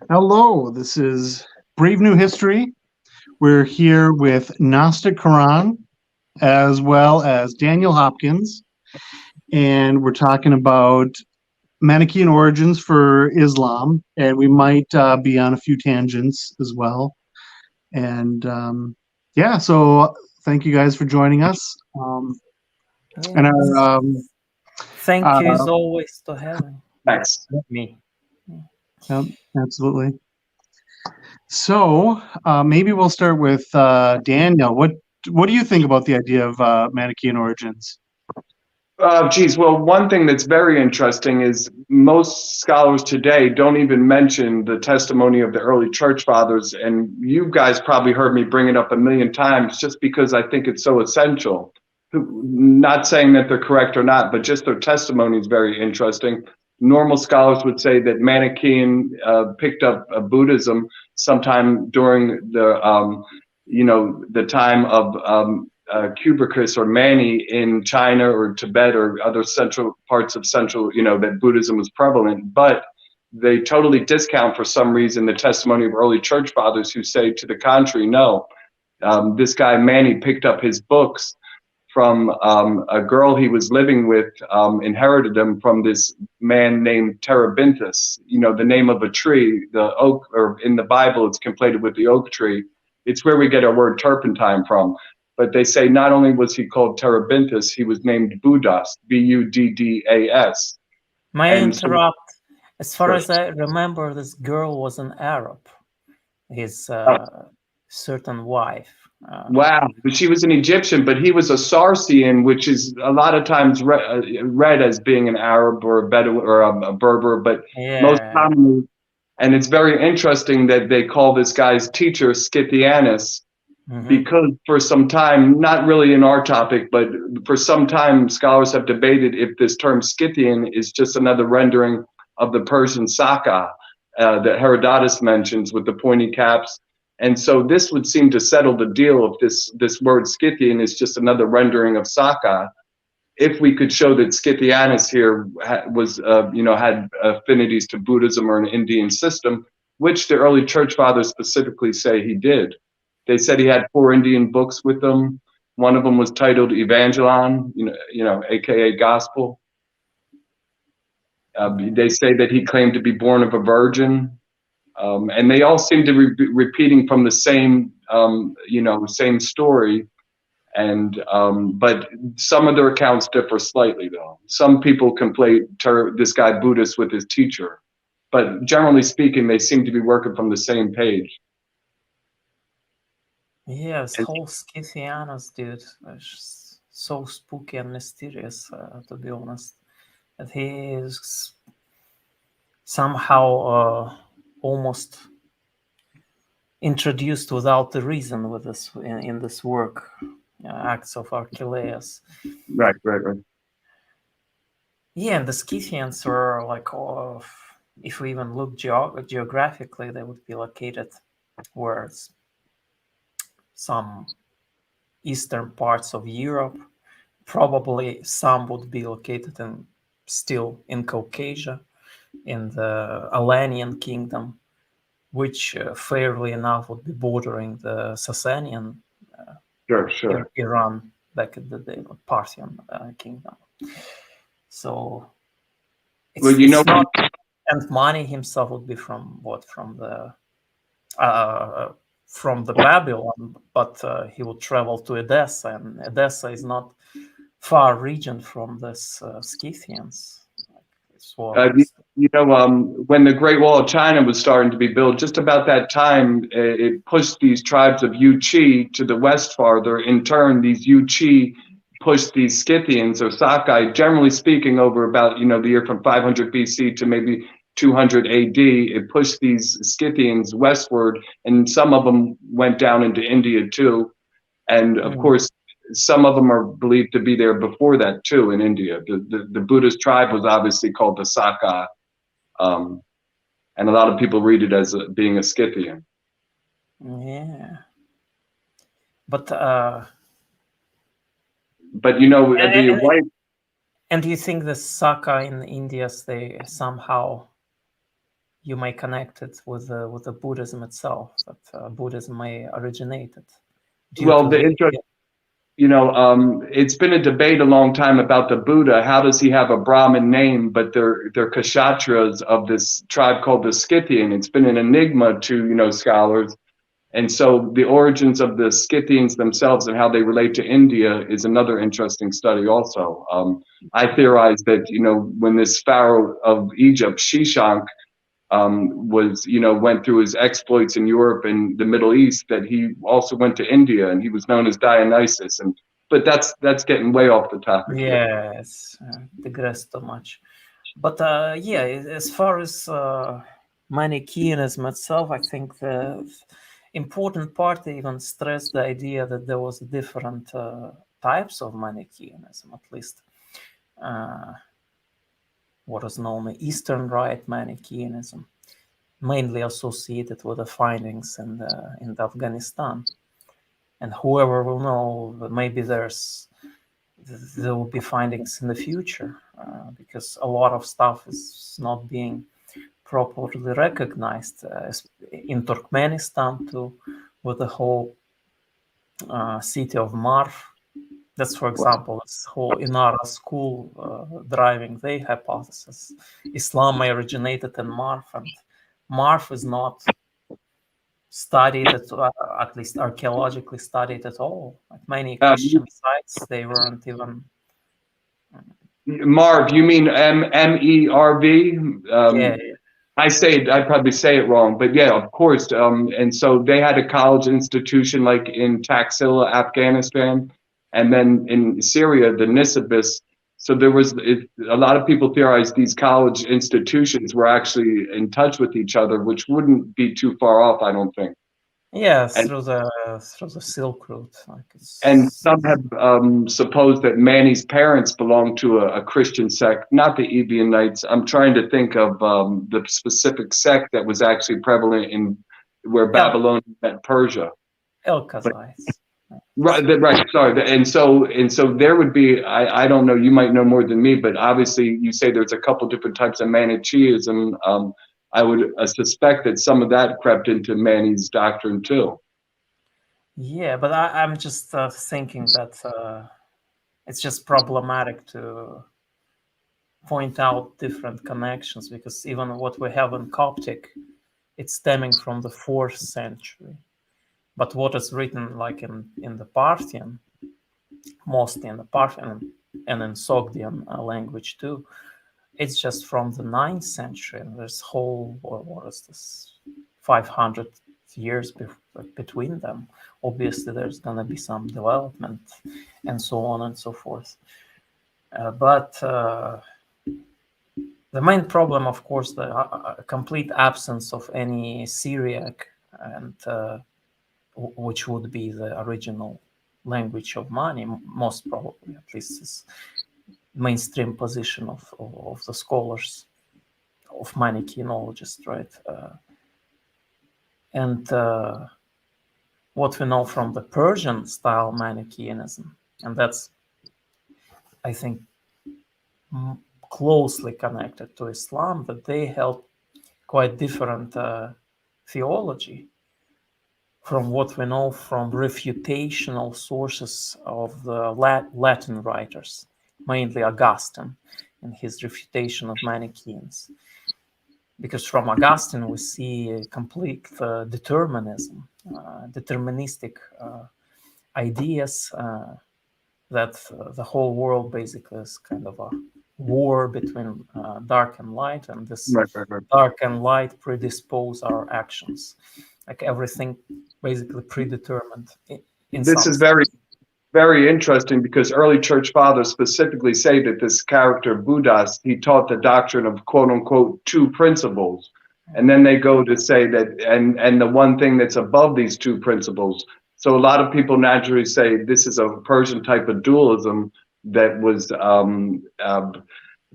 Hello, this is Brave New History. We're here with Gnostic Quran as well as Daniel Hopkins, and we're talking about Manichean origins for Islam, and we might be on a few tangents as well. And yeah, so thank you guys for joining us. And Yeah. our Thank you uh, as always to having Thanks. me. yep, absolutely. So maybe we'll start with Daniel. What do you think about the idea of Manichean origins? Geez, well, one thing that's very interesting is most scholars today don't even mention the testimony of the early church fathers. And you guys probably heard me bring it up a million times just because I think it's so essential. Not saying that they're correct or not, but just their testimony is very interesting. Normal scholars would say that Manichean picked up Buddhism sometime during the time of Cubricus or Mani in China or Tibet or other central parts of central, that Buddhism was prevalent. But they totally discount for some reason the testimony of early church fathers who say to the contrary, no, this guy Mani picked up his books from a girl he was living with, inherited them from this man named Terebinthus. The name of a tree, the oak, or in the Bible, it's conflated with the oak tree. It's where we get our word turpentine from. But they say not only was he called Terebinthus, he was named Budas, Buddas. May I And so, interrupt? As far sure. as I remember, this girl was an Arab, his Oh, certain wife. wow, but she was an Egyptian, but he was a Sarsian, which is a lot of times read as being an Arab or a Bedouin or a Berber, but most Yeah. commonly, and it's very interesting that they call this guy's teacher Scythianus, Hmm. because for some time, not really in our topic, but for some time, scholars have debated if this term Scythian is just another rendering of the Persian Saka that Herodotus mentions with the pointy caps. And so this would seem to settle the deal if this word Scythian is just another rendering of Saka. If we could show that Scythianus here had affinities to Buddhism or an Indian system, which the early church fathers specifically say he did. They said he had 4 Indian books with him. One of them was titled Evangelon, aka Gospel. They say that he claimed to be born of a virgin, and they all seem to be repeating from the same story. And but some of their accounts differ slightly, though. Some people conflate this guy Buddhist with his teacher, but generally speaking, they seem to be working from the same page. Yes, And whole Scythianus dude is so spooky and mysterious, to be honest. That he is somehow almost introduced without the reason with this in this work, Acts of Archelaus. right. Yeah, and the Scythians were like, if we even look geographically, they would be located where some eastern parts of Europe. Probably some would be located still in Caucasia, in the Alanian kingdom, which fairly enough would be bordering the Sasanian Sure. Iran back in the day, Parthian kingdom. So Well, it's not, and Mani himself would be from what? From the Babylon, but he would travel to Edessa, and Edessa is not far region from this Scythians. It's Uh, what. you, when the Great Wall of China was starting to be built, just about that time, it pushed these tribes of Yuchi to the west farther. In turn, these Yuchi pushed these Scythians or Sakai, generally speaking, over about the year from 500 BC to maybe 200 AD. It pushed these Scythians westward, and some of them went down into India too. And of course, some of them are believed to be there before that too in India. The Buddhist tribe was obviously called the Saka, and a lot of people read it as being a Scythian. Yeah, but But the and, white. and do you think the Saka in India they somehow you may connect it with the Buddhism itself, that Buddhism may originated due Well, to the the interest, it's been a debate a long time about the Buddha. How does he have a Brahmin name, but they're kshatras of this tribe called the Scythian? It's been an enigma to, scholars. And so the origins of the Scythians themselves and how they relate to India is another interesting study also. I theorize that, when this pharaoh of Egypt, Shishak, went through his exploits in Europe and the Middle East, that he also went to India and he was known as Dionysus. But that's getting way off the topic here. yes, digress too much. But yeah, as far as Manicheanism itself, I think the important part even stressed the idea that there was different types of Manicheanism, at least what is known as Eastern Rite Manicheanism, mainly associated with the findings in Afghanistan. And whoever will know that maybe there will be findings in the future, because a lot of stuff is not being properly recognized in Turkmenistan too, with the whole city of Marv. That's, for example, this whole Inara school driving the hypothesis. Islam originated in Marv, and Marv is not studied at least archaeologically studied at all. Like many Christian sites, they weren't even. Marv, you mean MERV? Yeah. I probably say it wrong, but yeah, of course. And so they had a college institution like in Taxila, Afghanistan, and then in Syria, the Nisibis. So there was a lot of people theorize these college institutions were actually in touch with each other, which wouldn't be too far off, I don't think. Yeah, through the Silk Route. And some have supposed that Mani's parents belonged to a Christian sect, not the Ebionites. I'm trying to think of the specific sect that was actually prevalent in where Babylon met Persia. Elkazites. Right. Sorry. And so there would be, I don't know, you might know more than me, but obviously you say there's a couple different types of Manichaeism. I would suspect that some of that crept into Mani's doctrine too. Yeah, but I'm just thinking that it's just problematic to point out different connections, because even what we have in Coptic, it's stemming from the 4th century. But what is written like in the Parthian, mostly in the Parthian and in Sogdian language too, it's just from the 9th century. And there's whole, what is this, 500 years between them. Obviously, there's going to be some development and so on and so forth. But the main problem, of course, the complete absence of any Syriac, and which would be the original language of Mani, most probably, at least is mainstream position of the scholars, of Manichaeologists, right? And what we know from the Persian style Manichaeism, and that's, I think, closely connected to Islam, that they held quite different theology from what we know from refutational sources of the Latin writers, mainly Augustine in his refutation of Manichaeans. Because from Augustine we see a complete determinism, deterministic ideas that the whole world basically is kind of a war between dark and light, and this Right. dark and light predispose our actions. Like everything basically predetermined. This is very, very interesting, because early church fathers specifically say that this character Buddhas, he taught the doctrine of quote unquote 2 principles. And then they go to say that, and the one thing that's above these 2 principles. So a lot of people naturally say this is a Persian type of dualism that was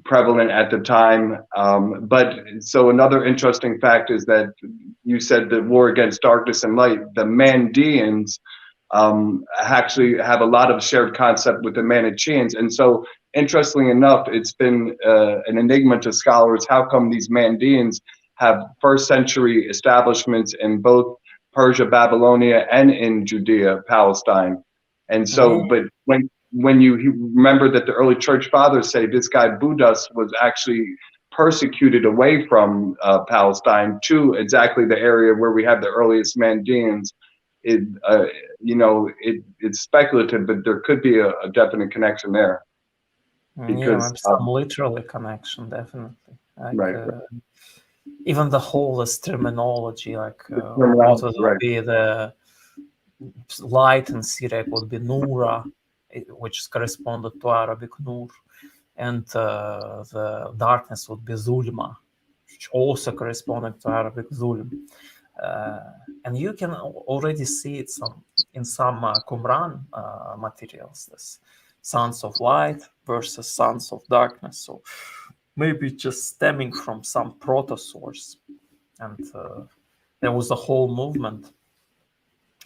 prevalent at the time. But so another interesting fact is that you said the war against darkness and light, the Mandeans actually have a lot of shared concept with the Manicheans. And so interestingly enough, it's been an enigma to scholars. How come these Mandeans have first century establishments in both Persia, Babylonia, and in Judea, Palestine. And so, but when you remember that the early church fathers say this guy Buddhas was actually persecuted away from Palestine to exactly the area where we have the earliest Mandeans. It's speculative, but there could be a definite connection there. Because some literal connection, definitely. Right. Even the whole terminology, what would be the light in Syriac would be Nura, which corresponded to Arabic Nur, and the darkness would be Zulma, which also corresponded to Arabic Zulm. And you can already see it in some Qumran materials, this sons of light versus sons of darkness. So maybe just stemming from some proto-source. And there was a whole movement.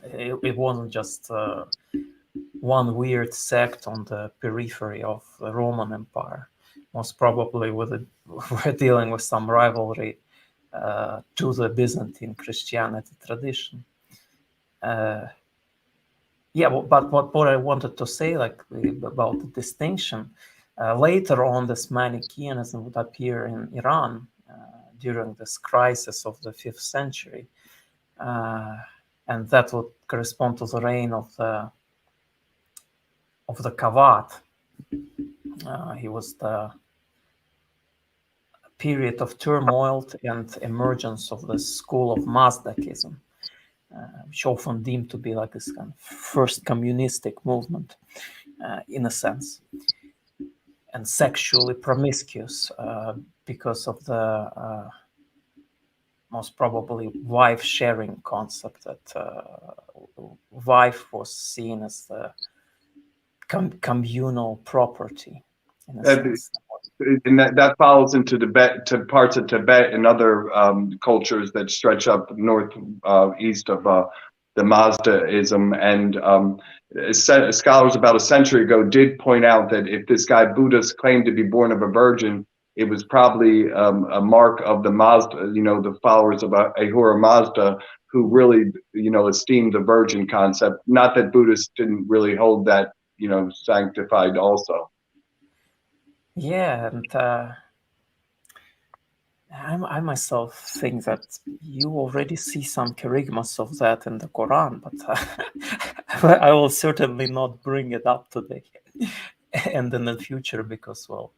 It wasn't just one weird sect on the periphery of the Roman Empire. Most probably we're dealing with some rivalry to the Byzantine Christianity tradition. But what I wanted to say, about the distinction, later on, this Manicheanism would appear in Iran during this crisis of the 5th century, and that would correspond to the reign of the Kawat. He was the period of turmoil and emergence of the school of Mazdakism, which often deemed to be like this kind of first communistic movement, in a sense, and sexually promiscuous because of the most probably wife-sharing concept, that wife was seen as the communal property, in a sense. And that follows into Tibet, to parts of Tibet and other cultures that stretch up northeast of the Mazdaism. And scholars about a century ago did point out that if this guy Buddhas claimed to be born of a virgin, it was probably a mark of the Mazda, the followers of Ahura Mazda, who really, esteemed the virgin concept. Not that Buddhists didn't really hold that, sanctified also. Yeah, and I myself think that you already see some kerygmas of that in the Quran, but I will certainly not bring it up today and in the future because, well,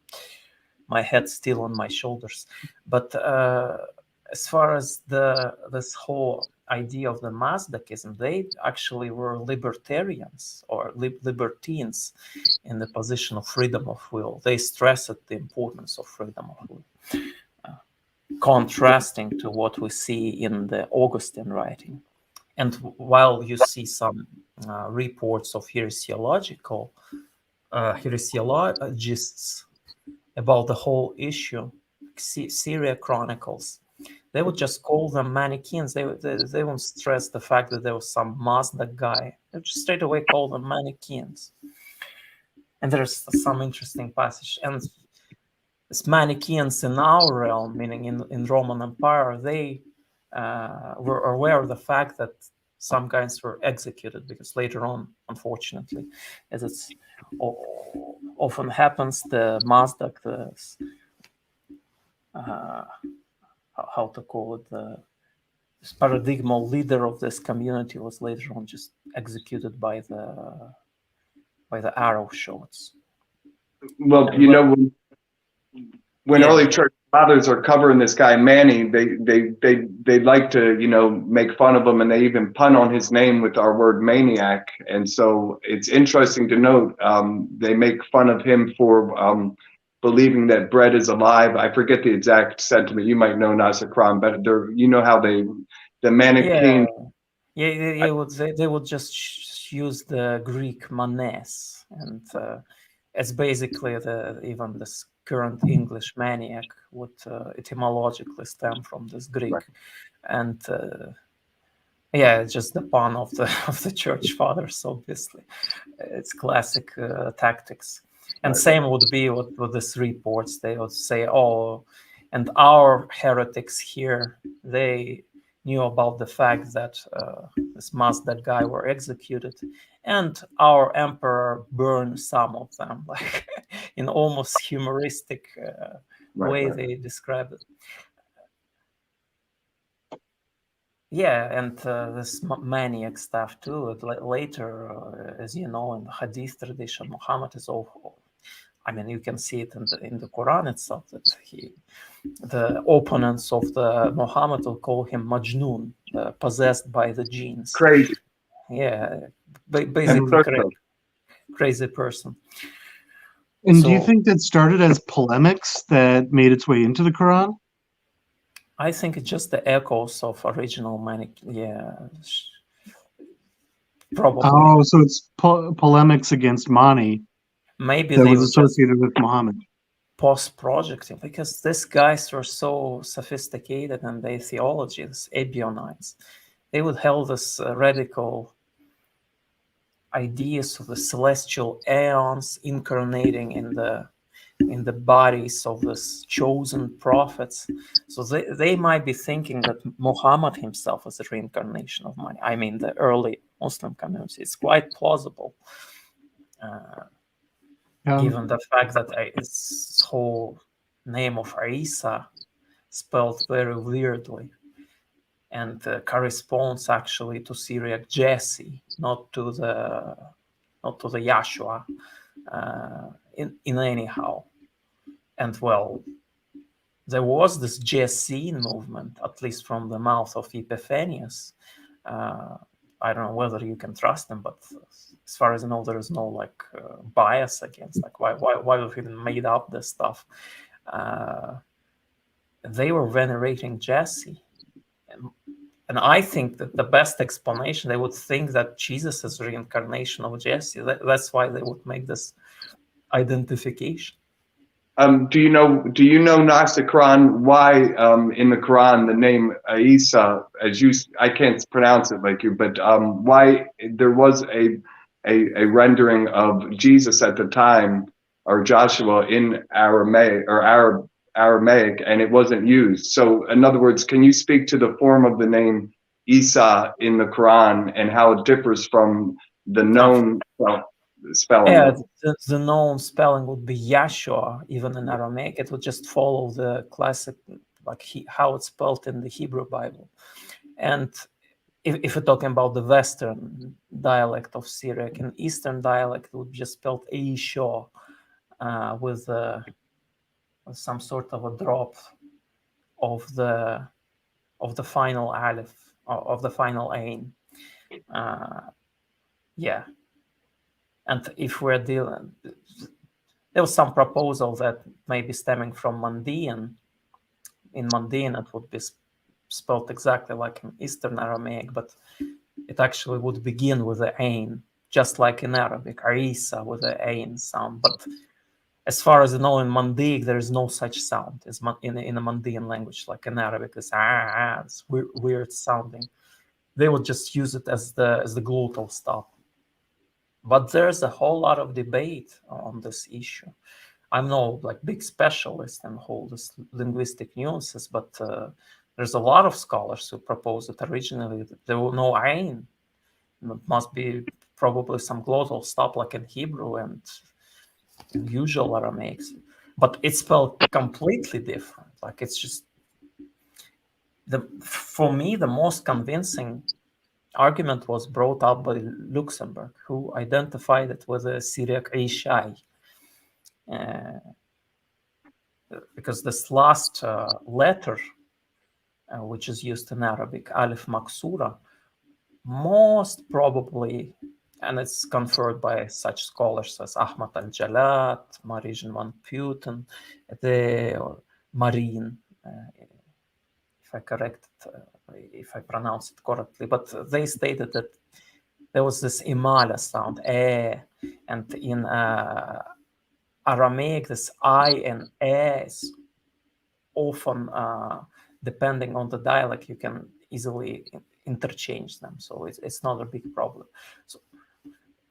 my head's still on my shoulders. But as far as this whole idea of the Mazdakism, they actually were libertarians or libertines in the position of freedom of will. They stressed the importance of freedom of will, contrasting to what we see in the Augustine writing. And while you see some reports of heresiologists about the whole issue, Syria Chronicles, they would just call them Manicheans. They won't stress the fact that there was some Mazda guy. They would just straight away call them Manicheans. And there's some interesting passage. And as Manicheans in our realm, meaning in Roman Empire, they were aware of the fact that some guys were executed, because later on, unfortunately, as it's often happens, the Mazdak, how to call it, this paradigmal leader of this community was later on just executed by the arrow shots. Well, when early church fathers are covering this guy Manny, they like to make fun of him, and they even pun on his name with our word maniac. And so it's interesting to note they make fun of him for believing that bread is alive. I forget the exact sentiment. You might know Nasakram, but how the Manichean. They would just use the Greek manes, and it's basically even this current English maniac would etymologically stem from this Greek, right. And it's just the pun of the church fathers. Obviously, it's classic tactics. And same would be with these reports. They would say, And our heretics here, they knew about the fact that this Mazda guy were executed, and our emperor burned some of them, like in almost humoristic way right. they describe it. Yeah, and this maniac stuff too. Later, as you know, in the Hadith tradition, Muhammad is all. I mean, you can see it in the Quran itself that the opponents of the Muhammad will call him Majnun, possessed by the genes. Crazy. Yeah, And basically so, crazy person. And do you So think that started as polemics that made its way into the Quran? I think it's just the echoes of original Manic. Yeah, probably. Oh, so it's polemics against Mani Maybe that they was were just associated with Muhammad. post-projecting, because these guys were so sophisticated in their theology, these Ebionites. They would hold this radical ideas of the celestial aeons incarnating in the bodies of these chosen prophets. So they might be thinking that Muhammad himself is a reincarnation of Mani. I mean, the early Muslim community. It's quite plausible, given the fact that his whole name of Isa spelled very weirdly and corresponds actually to Syriac Jesse, not to the Yahshua in anyhow. And well, there was this Jessene movement, at least from the mouth of Epiphanius. I don't know whether you can trust them, but as far as I know, there is no like bias against like why have even made up this stuff. They were venerating Jesse. And I think that the best explanation, they would think that Jesus is reincarnation of Jesse. That's why they would make this identification. do you know Gnostic Quran? Why in the Quran the name Isa, I can't pronounce it like you, but why there was a rendering of Jesus at the time, or Joshua, in Aramaic or Aramaic, and it wasn't used. So in other words, can you speak to the form of the name Isa in the Quran and how it differs from the known spelling? Yeah, the known spelling would be Yahshua, even in Aramaic. It would just follow the classic, like how it's spelled in the Hebrew Bible. And if we're talking about the Western dialect of Syriac, in Eastern dialect, it would be just spelled Eisho with some sort of a drop of the final aleph, of the final ain. Yeah. And if we're dealing, there was some proposal that may be stemming from Mandean. In Mandean, it would be spelled exactly like in Eastern Aramaic, but it actually would begin with the ain, just like in Arabic, Arisa with the ain sound. But as far as I know, in Mandaic, there is no such sound as in a Mandean language, like in Arabic. It's weird sounding. They would just use it as the glottal stop. But there's a whole lot of debate on this issue. I'm no like big specialist in all this linguistic nuances, but there's a lot of scholars who propose that originally there were no ain. It must be probably some glottal stop like in Hebrew and in usual Aramaic. But it's spelled completely different. Like it's just for me, the most convincing argument was brought up by Luxembourg, who identified it with the Syriac Ishai. Because this last letter, which is used in Arabic, Alif Maksura, most probably, and it's conferred by such scholars as Ahmad al-Jalat, Marijan van Putten, or Marine, if I pronounce it correctly, but they stated that there was this imala sound, and in Aramaic, this I and is often, depending on the dialect, you can easily interchange them. So it's not a big problem. So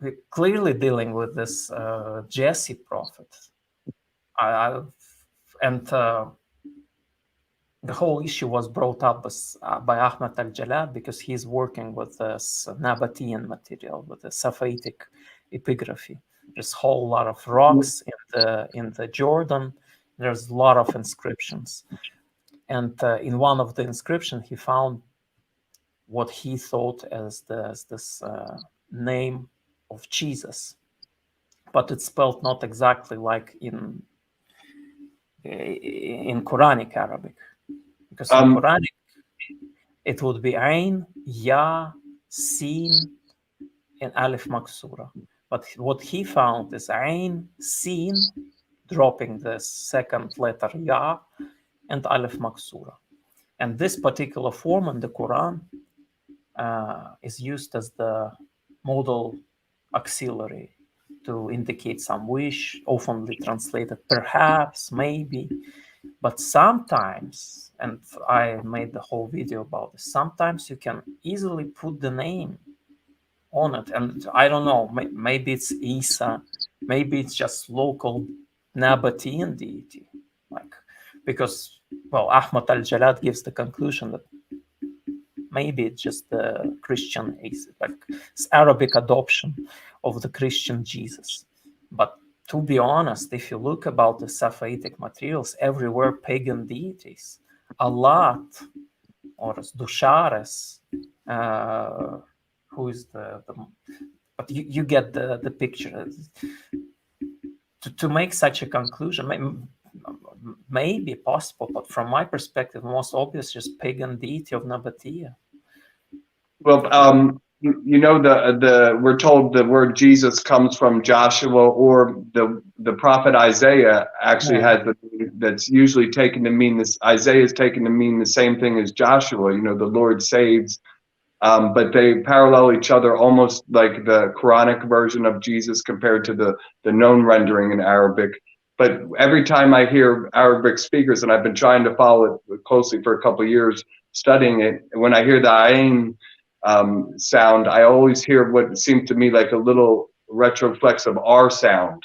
we're clearly dealing with this Jesse prophet. And the whole issue was brought up by Ahmad al-Jalad because he's working with this Nabatean material, with the Safavidic epigraphy. There's a whole lot of rocks in the Jordan. There's a lot of inscriptions. And in one of the inscriptions, he found what he thought as this name of Jesus. But it's spelled not exactly like in Quranic Arabic. Because in Quranic, it would be Ain, Ya, Sin, and Alif Maksura. But what he found is Ain, Sin, dropping the second letter Ya, and Alif Maksura. And this particular form in the Quran is used as the modal auxiliary to indicate some wish, oftenly translated perhaps, maybe. But sometimes, and I made the whole video about this, sometimes you can easily put the name on it. And I don't know, maybe it's Isa, maybe it's just local Nabatean deity. Because, well, Ahmad al-Jalad gives the conclusion that maybe it's just the Christian, it's Arabic adoption of the Christian Jesus. But to be honest, if you look about the Safavidic materials, everywhere pagan deities, a lot, or Dushares, who is but you get the picture. To make such a conclusion may be possible, but from my perspective, most obvious is pagan deity of Nabatea. Well, we're told the word Jesus comes from Joshua, or the prophet Isaiah actually has that's usually taken to mean this. Isaiah is taken to mean the same thing as Joshua. The Lord saves, but they parallel each other almost like the Quranic version of Jesus compared to the known rendering in Arabic. But every time I hear Arabic speakers, and I've been trying to follow it closely for a couple of years, studying it, and when I hear the Ain sound, I always hear what seems to me like a little retroflex of R sound.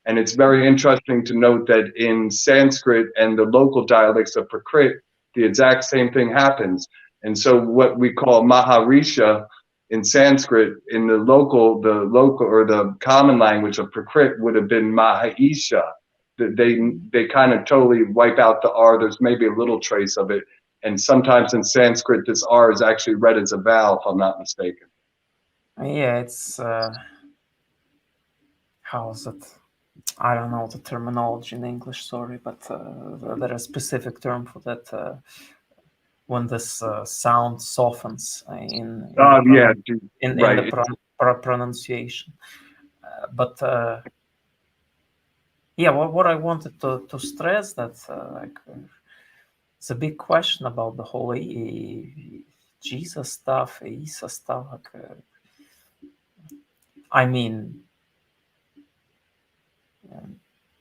And it's very interesting to note that in Sanskrit and the local dialects of Prakrit, the exact same thing happens. And so what we call Maharisha in Sanskrit, in the local or the common language of Prakrit would have been Mahaisha. They kind of totally wipe out the R. There's maybe a little trace of it. And sometimes in Sanskrit, this R is actually read as a vowel, if I'm not mistaken. Yeah, it's, how is it? I don't know the terminology in English, sorry, but there is a specific term for that when this sound softens in the pronunciation. But yeah, what I wanted to stress that it's a big question about the whole Jesus stuff, Isa stuff. I mean,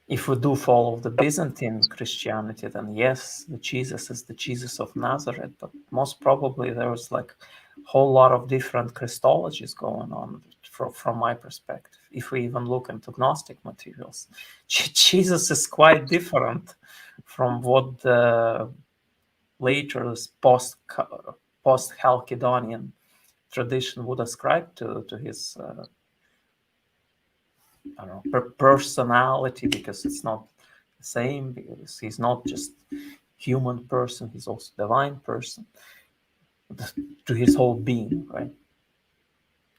if we do follow the Byzantine Christianity, then yes, the Jesus is the Jesus of Nazareth, but most probably there's like a whole lot of different Christologies going on from my perspective. If we even look into Gnostic materials, Jesus is quite different from what the later post-Chalcedonian tradition would ascribe to his I don't know, personality, because it's not the same, because he's not just human person, he's also divine person to his whole being, right?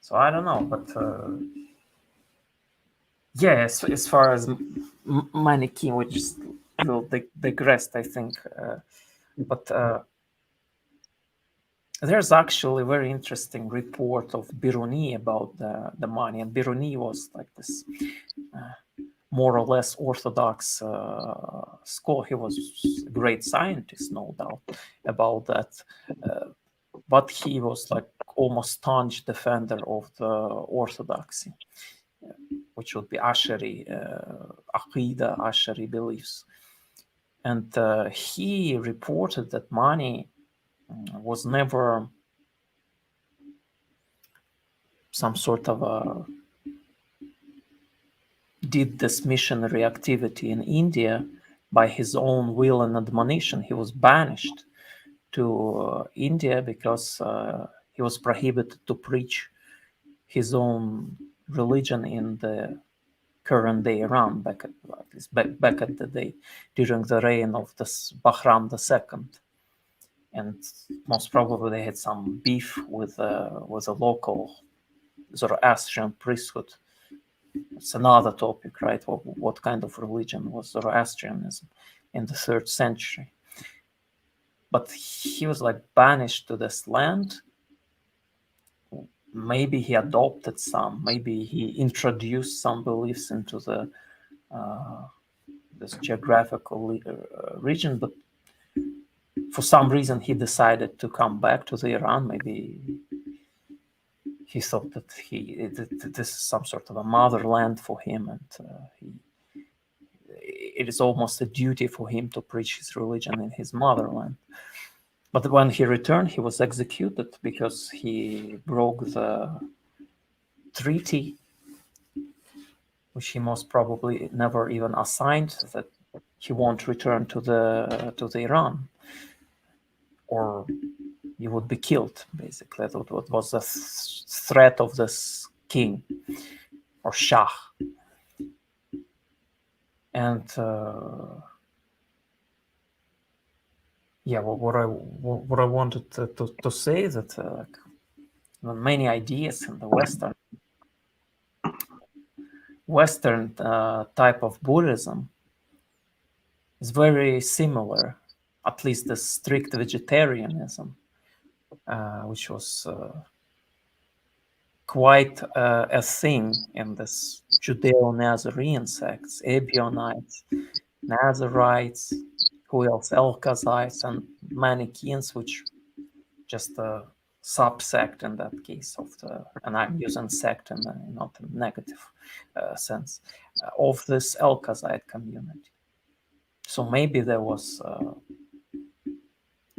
So I don't know, but yeah, as far as Manichean, we just will digress, I think, but there's actually a very interesting report of Biruni about the money, and Biruni was like this more or less orthodox scholar. He was a great scientist, no doubt about that, but he was like almost staunch defender of the orthodoxy, which would be Ashari, Aqidah, Ashari beliefs. And he reported that money was never some sort of did this missionary activity in India, by his own will and admonition, he was banished to India because he was prohibited to preach his own religion in the current day Iran, back at the day during the reign of this Bahram II. And most probably they had some beef with a local Zoroastrian priesthood. It's another topic, right? What kind of religion was Zoroastrianism in the 3rd century? But he was like banished to this land. Maybe he adopted some. Maybe he introduced some beliefs into the this geographical region. But for some reason, he decided to come back to the Iran. Maybe he thought that this is some sort of a motherland for him, and it is almost a duty for him to preach his religion in his motherland. But when he returned, he was executed because he broke the treaty, which he most probably never even assigned, that he won't return to the Iran, or you would be killed. Basically, that was the threat of this king or Shah. And yeah, what I wanted to say that many ideas in the Western type of Buddhism is very similar, at least the strict vegetarianism, which was quite a thing in this Judeo-Nazarene sects, Ebionites, Nazarites, who else? Elkazites and Manicheans, which just a subsect in that case of and I'm using sect in not in negative sense, of this Elkazite community. So maybe there was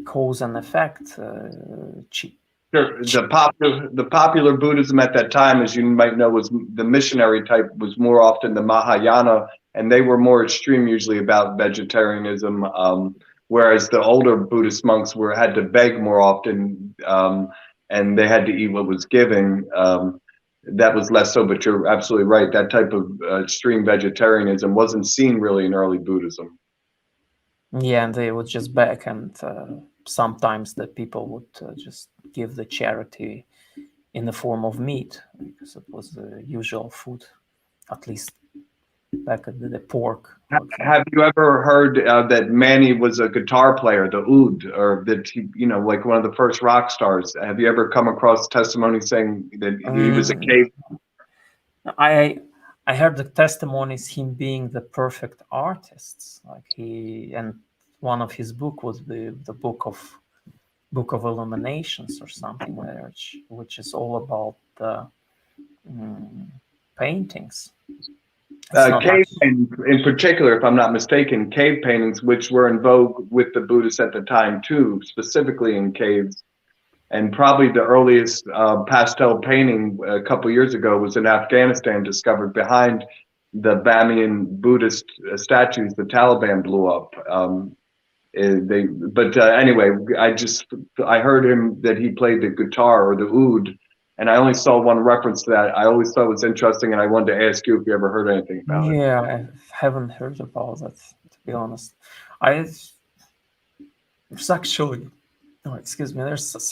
cause and effect. Sure. The popular Buddhism at that time, as you might know, was the missionary type, was more often the Mahayana, and they were more extreme, usually about vegetarianism. Whereas the older Buddhist monks had to beg more often, and they had to eat what was given. That was less so, but you're absolutely right. That type of extreme vegetarianism wasn't seen really in early Buddhism. Yeah, and they would just beg, and sometimes the people would just give the charity in the form of meat, because it was the usual food, at least back at the pork. Have you ever heard that Manny was a guitar player, the oud, or that he, like one of the first rock stars? Have you ever come across testimony saying that he was a cave? I heard the testimonies him being the perfect artist, and one of his book was the book of Illuminations or something, which is all about the paintings. Cave paintings, in particular, if I'm not mistaken, cave paintings, which were in vogue with the Buddhists at the time too, specifically in caves. And probably the earliest pastel painting a couple years ago was in Afghanistan, discovered behind the Bamiyan Buddhist statues the Taliban blew up. Anyway, I heard him that he played the guitar or the oud, and I only saw one reference to that. I always thought it was interesting, and I wanted to ask you if you ever heard anything about it. Yeah, I haven't heard about that, to be honest. There's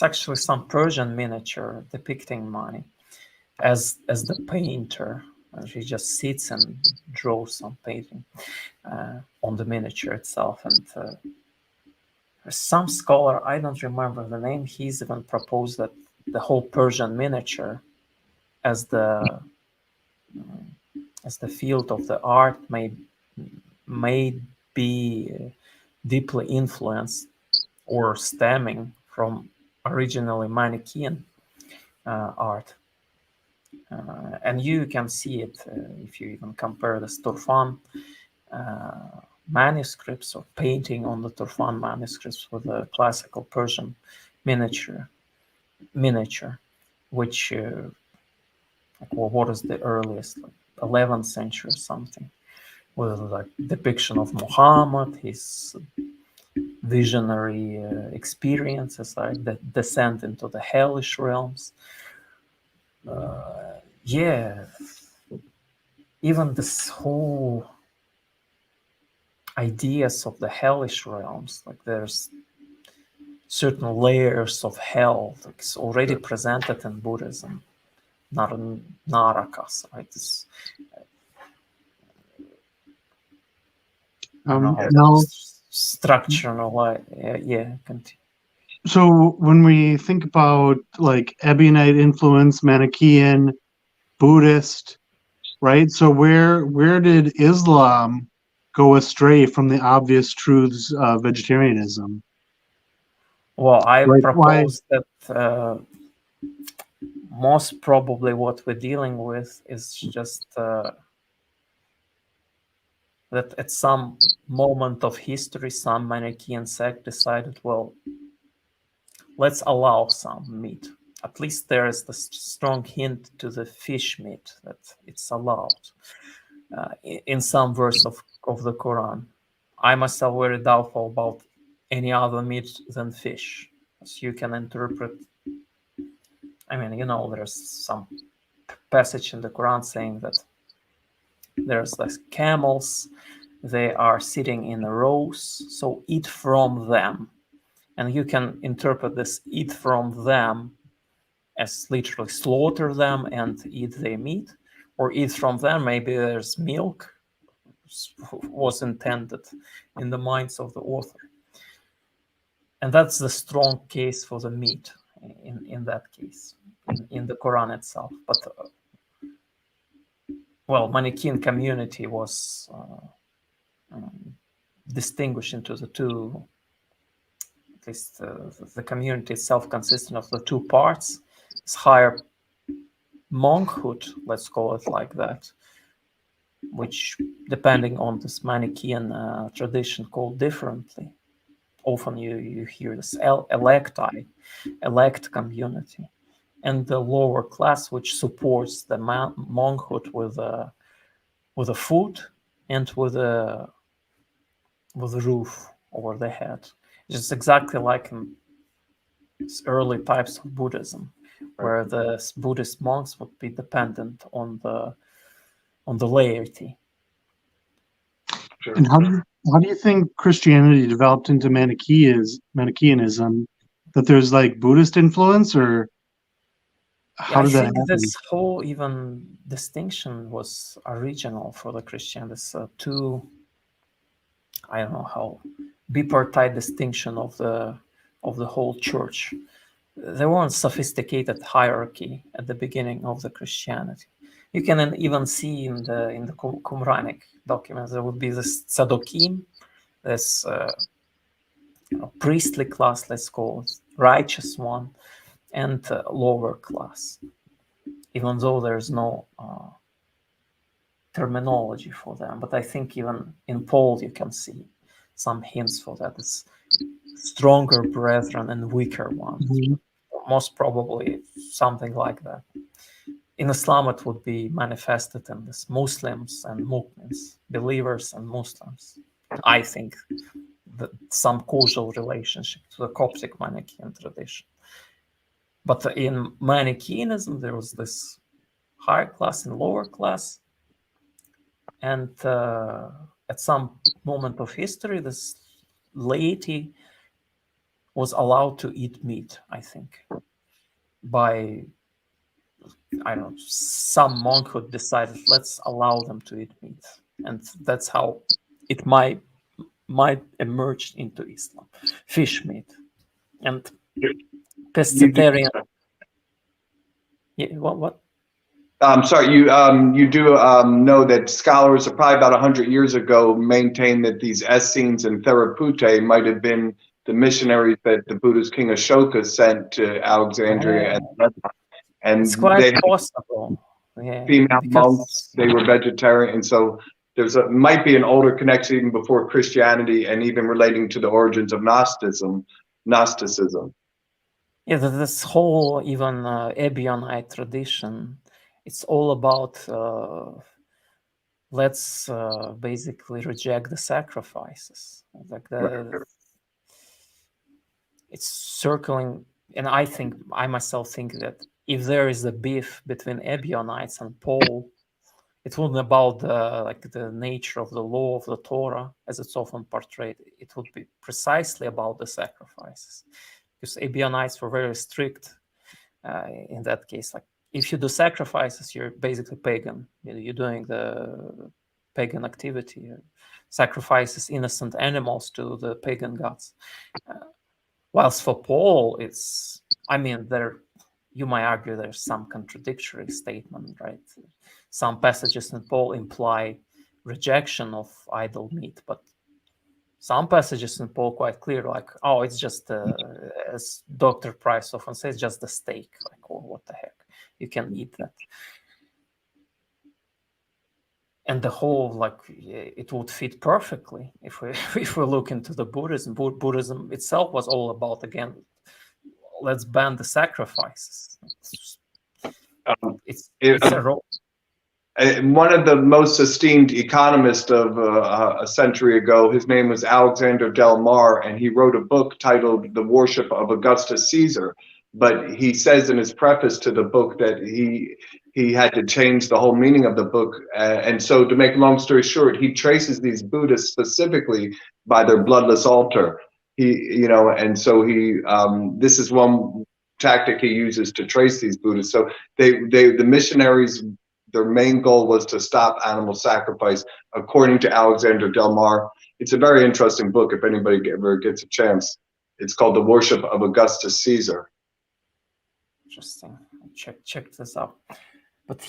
actually some Persian miniature depicting Mani as the painter. He just sits and draws some painting on the miniature itself. And there's some scholar, I don't remember the name, he's even proposed that the whole Persian miniature as the field of the art may be deeply influenced or stemming from originally Manichean art. And you can see it if you even compare the Turfan manuscripts or painting on the Turfan manuscripts with the classical Persian miniature, which what is the earliest, 11th century or something. with like depiction of Muhammad, his visionary experiences, like the descent into the hellish realms. Yeah, even this whole ideas of the hellish realms, like there's certain layers of hell, like it's already presented in Buddhism, not in Narakas, right? This, I don't know how Now, structure and all that. Yeah, continue. so when we think about like Ebionite influence, Manichean, Buddhist, right? So where did Islam go astray from the obvious truths of vegetarianism? Well, I Like why? propose that most probably what we're dealing with is just that at some moment of history, some Manichean sect decided, well, let's allow some meat. At least there is the strong hint to the fish meat that it's allowed in some verse of the Quran. I myself very doubtful about any other meat than fish, as you can interpret. I mean, there's some passage in the Quran saying that there's like camels, they are sitting in rows, so eat from them. And you can interpret this eat from them as literally slaughter them and eat their meat, or eat from them. Maybe there's milk was intended in the minds of the author. And that's the strong case for the meat in that case, in the Quran itself. But well, Manichean community was distinguished into the two, at least the community itself consisting of the two parts. It's higher monkhood, let's call it like that, which, depending on this Manichean tradition, called differently. Often you hear this elect community, and the lower class, which supports the monkhood with a food and with a roof over the head. It's just exactly like in early types of Buddhism, where the Buddhist monks would be dependent on the laity. And how do you think Christianity developed into Manichaeanism? That there's like Buddhist influence, or how I did that think happen? this whole even distinction was original for the Christian. This two, I don't know how, bipartite distinction of the whole church. There weren't sophisticated hierarchy at the beginning of the Christianity. You can even see in the Qumranic documents there would be this Tzaddokim, this priestly class, let's call it, righteous one, and lower class. Even though there's no terminology for them, but I think even in Paul you can see some hints for that. It's stronger brethren and weaker ones. Mm-hmm. Most probably something like that. In Islam, it would be manifested in this Muslims and mu'mins, believers and Muslims. I think that some causal relationship to the Coptic Manichean tradition. But in Manicheanism, there was this higher class and lower class. And at some moment of history, this laity was allowed to eat meat, I think, by, I don't know, some monk who decided, let's allow them to eat meat. And that's how it might emerge into Islam, fish meat. And pescatarian. Yeah, what? I'm sorry, you do know that scholars probably about 100 years ago maintained that these Essenes and Therapeutae might have been the missionaries that the Buddhist king Ashoka sent to Alexandria, and It's quite they had possible. Yeah, female monks. because They were vegetarian, and so might be an older connection even before Christianity, and even relating to the origins of Gnosticism. yeah, this whole even Ebionite tradition, it's all about let's basically reject the sacrifices. Like it's circling, and I myself think that if there is a beef between Ebionites and Paul, it wasn't about the nature of the law of the Torah as it's often portrayed. It would be precisely about the sacrifices, because Ebionites were very strict in that case. Like, if you do sacrifices, you're basically pagan. You're doing the pagan activity, sacrifices innocent animals to the pagan gods. Whilst for Paul, it's, I mean, you might argue there's some contradictory statement, right? Some passages in Paul imply rejection of idol meat, but some passages in Paul quite clear, like, oh, it's just, as Dr. Price often says, just the steak. Like, oh, what the heck? You can eat that. And the whole, like, it would fit perfectly if we if we look into the Buddhism. Buddhism itself was all about, again, let's ban the sacrifices. It's a role. One of the most esteemed economists of a century ago, his name was Alexander Del Mar, and he wrote a book titled The Worship of Augustus Caesar. But he says in his preface to the book that he had to change the whole meaning of the book. And so, to make a long story short, he traces these Buddhists specifically by their bloodless altar. And so this is one tactic he uses to trace these Buddhists. So the missionaries, their main goal was to stop animal sacrifice, according to Alexander Del Mar. It's a very interesting book if anybody ever gets a chance. It's called The Worship of Augustus Caesar. Interesting. Check this out. But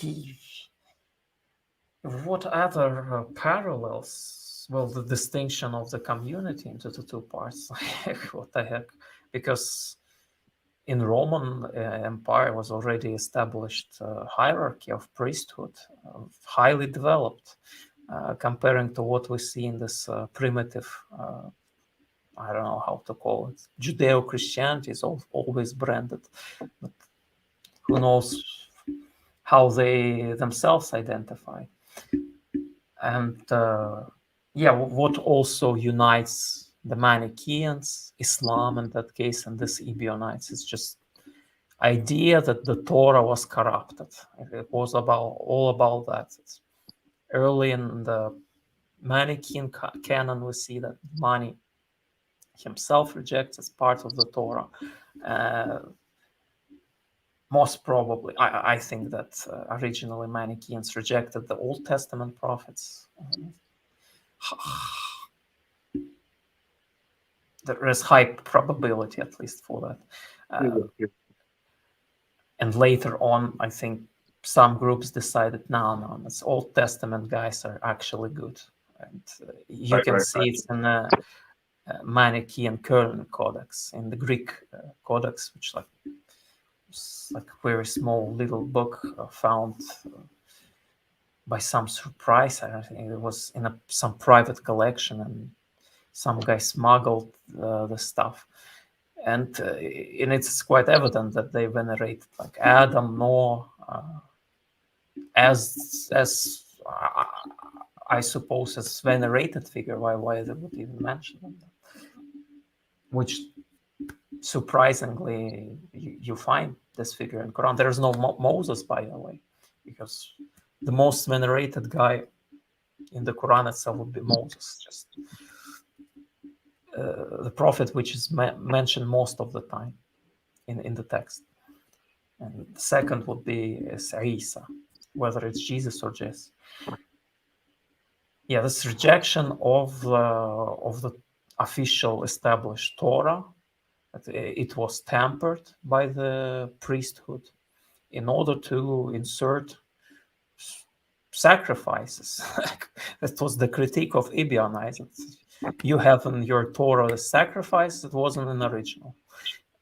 what other parallels? Well, the distinction of the community into the two parts. What the heck? Because in Roman Empire was already established hierarchy of priesthood, highly developed, comparing to what we see in this primitive, I don't know how to call it, Judeo-Christianity is always branded, but who knows how they themselves identify. And what also unites the Manicheans, Islam in that case, and this Ebionites, is just idea that the Torah was corrupted. It was all about that. It's early in the Manichean canon, we see that Mani himself rejects as part of the Torah. Most probably, I think that originally Manicheans rejected the Old Testament prophets. There is high probability, at least, for that. And later on, I think some groups decided, no, this Old Testament guys are actually good. And you can see it in the Manichean Kernel Codex, in the Greek Codex, which was like a very small little book found by some surprise. I don't think it was in some private collection, and some guy smuggled the stuff. And it's quite evident that they venerate like Adam, Noah, as I suppose as venerated figure. Why they would even mention them? Which surprisingly you find this figure in Quran. There is no Moses, by the way, because the most venerated guy in the Quran itself would be Moses, just the prophet which is mentioned most of the time in the text. And the second would be Isa, whether it's Jesus or Jesus. Yeah, this rejection of the official established Torah, it was tampered by the priesthood in order to insert sacrifices. That was the critique of Ebionites. You have in your Torah a sacrifice that wasn't an original.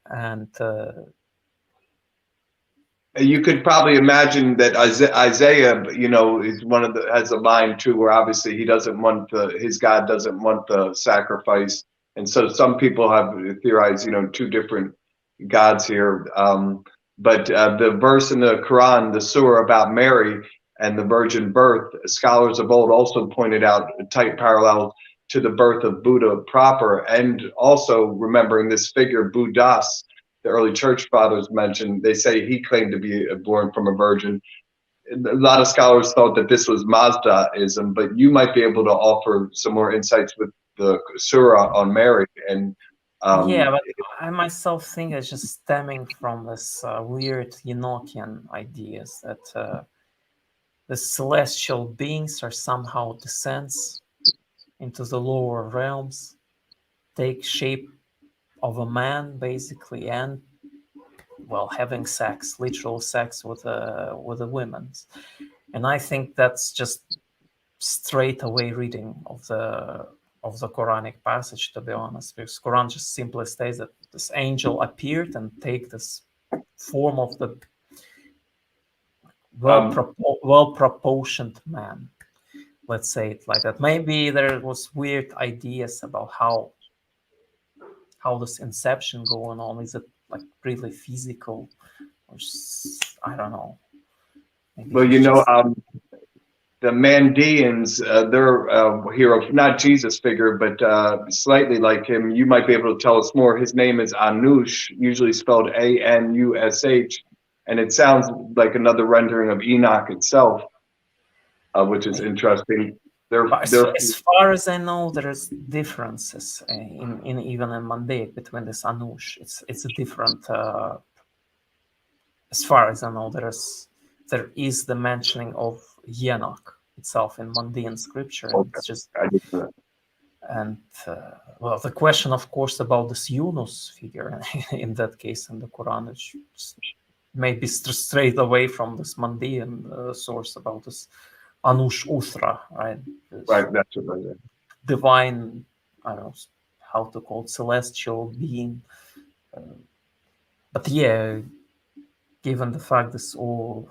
And you could probably imagine that Isaiah, is one of the, has a line too, where obviously he doesn't want his God doesn't want the sacrifice. And so some people have theorized, two different gods here. But the verse in the Quran, the surah about Mary, and the virgin birth. Scholars of old also pointed out a tight parallel to the birth of Buddha proper, and also remembering this figure Buddhas, the early church fathers mentioned. They say he claimed to be born from a virgin. A lot of scholars thought that this was Mazdaism, but you might be able to offer some more insights with the Surah on Mary. And yeah, but I myself think it's just stemming from this weird Enochian ideas that the celestial beings are somehow descends into the lower realms, take shape of a man basically, and well, having sex, literal sex with the women. And I think that's just straight away reading of the Quranic passage, to be honest, because Quran just simply states that this angel appeared and take this form of the well proportioned man. Let's say it like that. Maybe there was weird ideas about how this inception going on. Is it like really physical, or I don't know. Maybe well, the Mandeans, their hero, not Jesus figure, but slightly like him. You might be able to tell us more. His name is Anush, usually spelled Anush, and it sounds like another rendering of Enoch itself, which is interesting. As far as I know, there's differences in even in Mandaic between this Anush. It's a different. As far as I know, there is the mentioning of Enoch itself in Mandean scripture. And it's just and well, the question, of course, about this Yunus figure in that case in the Quran, which maybe straight away from this Mandean source about this Anush Uthra, right? Right, that's what I mean. Divine, I don't know how to call it, celestial being. But yeah, given the fact this all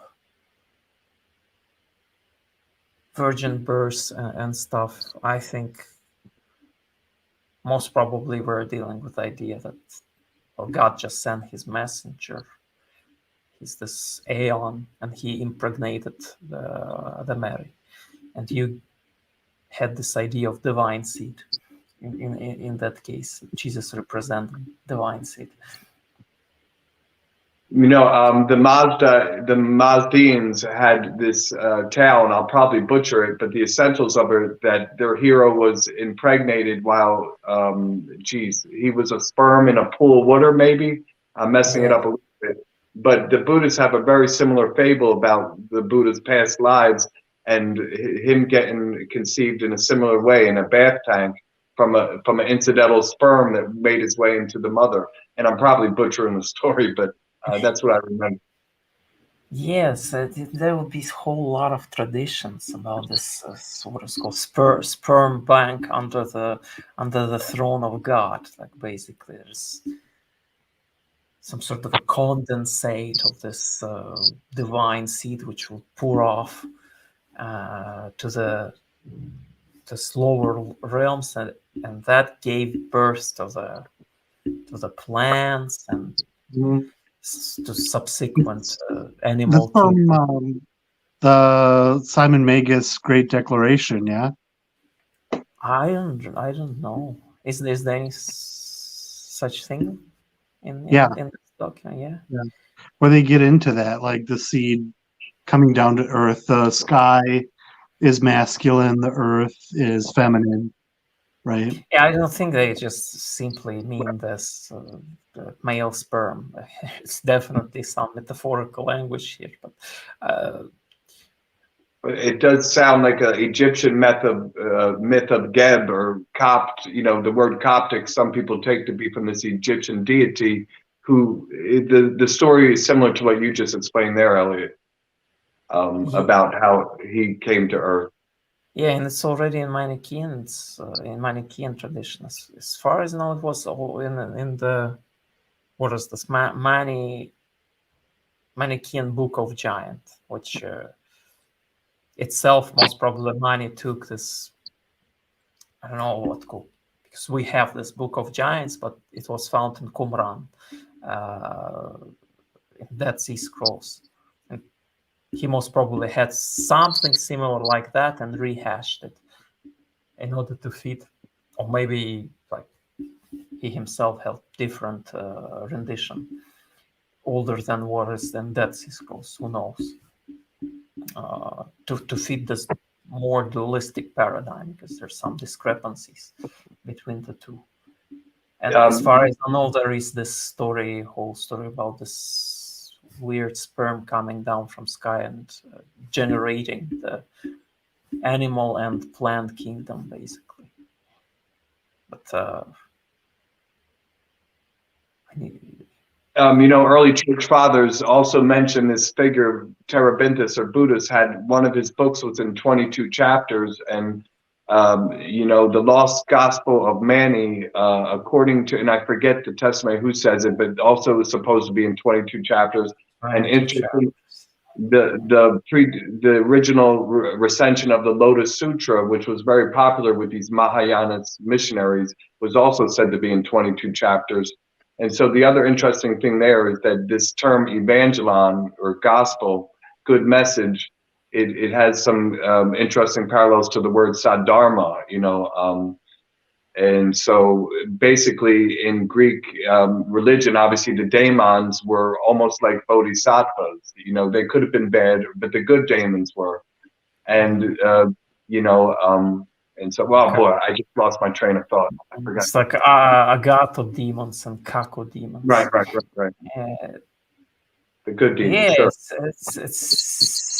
virgin births and stuff, I think most probably we're dealing with the idea that God just sent his messenger. He's this Aeon, and he impregnated the Mary. And you had this idea of divine seed. In that case, Jesus represented divine seed. The Mazdeans had this tale, and I'll probably butcher it, but the essentials of it, that their hero was impregnated while, he was a sperm in a pool of water, maybe? I'm messing it up a little bit. But the Buddhists have a very similar fable about the Buddha's past lives and him getting conceived in a similar way in a bath tank from an incidental sperm that made its way into the mother. And I'm probably butchering the story, but that's what I remember. Yes, there will be a whole lot of traditions about this what is called sperm bank under the throne of God. Like basically, there's some sort of a condensate of this divine seed which will pour off to the lower realms, and that gave birth to the plants and to subsequent animal from the Simon Magus Great Declaration, yeah. I don't know. Is there any such thing in this document? Yeah, where they get into that, like the seed coming down to earth, the sky is masculine, the earth is feminine, right? Yeah, I don't think they just simply mean this male sperm. It's definitely some metaphorical language here, but it does sound like an Egyptian myth of Geb or Copt. The word Coptic, some people take to be from this Egyptian deity. Who the story is similar to what you just explained there, Elliot, about how he came to Earth. Yeah, and it's already in Manichean tradition. As far as I know, it was all in the what is this Manichean Book of Giant, which itself most probably Mani took this. I don't know what called, because we have this Book of Giants, but it was found in Qumran, in Dead Sea Scrolls. And he most probably had something similar like that and rehashed it in order to fit, or maybe like he himself had different rendition, older than Warris than Dead Sea Scrolls, who knows, to fit this more dualistic paradigm, because there's some discrepancies between the two. And as far as I know, there is this whole story about this weird sperm coming down from sky and generating the animal and plant kingdom, basically. But early church fathers also mentioned this figure, Terebinthus or Buddhist, had one of his books was in 22 chapters, and the Lost Gospel of Mani, according to, and I forget the testimony who says it, but also is supposed to be in 22 chapters. And interesting, the original recension of the Lotus Sutra, which was very popular with these Mahayana missionaries, was also said to be in 22 chapters. And so the other interesting thing there is that this term evangelon or gospel, good message, it has some interesting parallels to the word sadharma, and so basically in Greek religion, obviously the daemons were almost like bodhisattvas. They could have been bad, but the good daemons were. And, and so, well, boy, I just lost my train of thought. I forgot. It's like agato demons and kako demons. Right. The good demons. Yeah, Sure. it's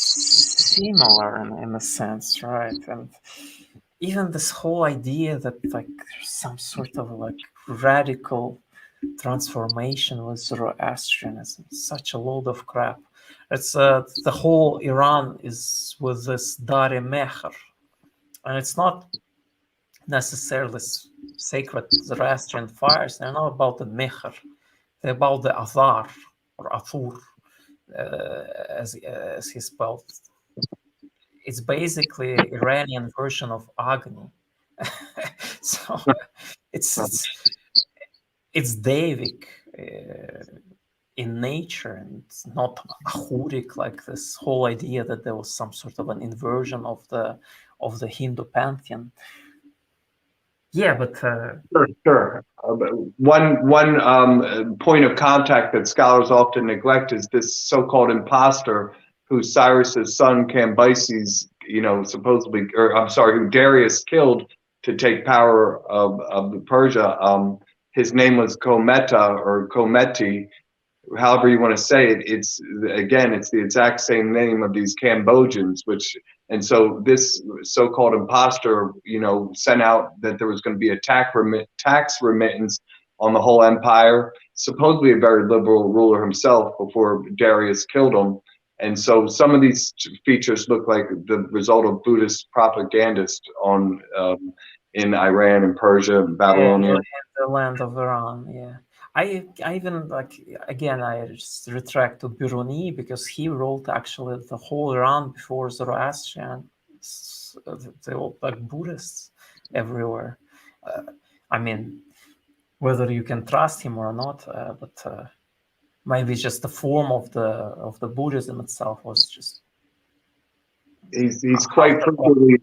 similar in a sense, right? And even this whole idea that like there's some sort of like radical transformation with Zoroastrianism, such a load of crap. It's the whole Iran is with this Dare Meher, and it's not necessarily sacred Zoroastrian fires. They're not about the Meher. They're about the Azar or Athur, as he's spelled. It's basically Iranian version of Agni. So it's Devic in nature, and it's not Ahuric, like this whole idea that there was some sort of an inversion of the Hindu pantheon. Yeah, but sure. One point of contact that scholars often neglect is this so-called imposter who Cyrus's son Cambyses, supposedly, or I'm sorry, who Darius killed to take power of the Persia. His name was Kometa or Kometi, however you want to say it. It's the exact same name of these Cambodians, and so this so-called imposter, sent out that there was going to be a tax remittance on the whole empire, supposedly a very liberal ruler himself before Darius killed him. And so some of these features look like the result of Buddhist propagandists in Iran and Persia and Babylonia. Yeah, the land of Iran, yeah. I even, I just retract to Biruni, because he wrote actually the whole Iran before Zoroastrian. They all like Buddhists everywhere. I mean, whether you can trust him or not, but maybe just the form of the Buddhism itself was just. He's quite frequently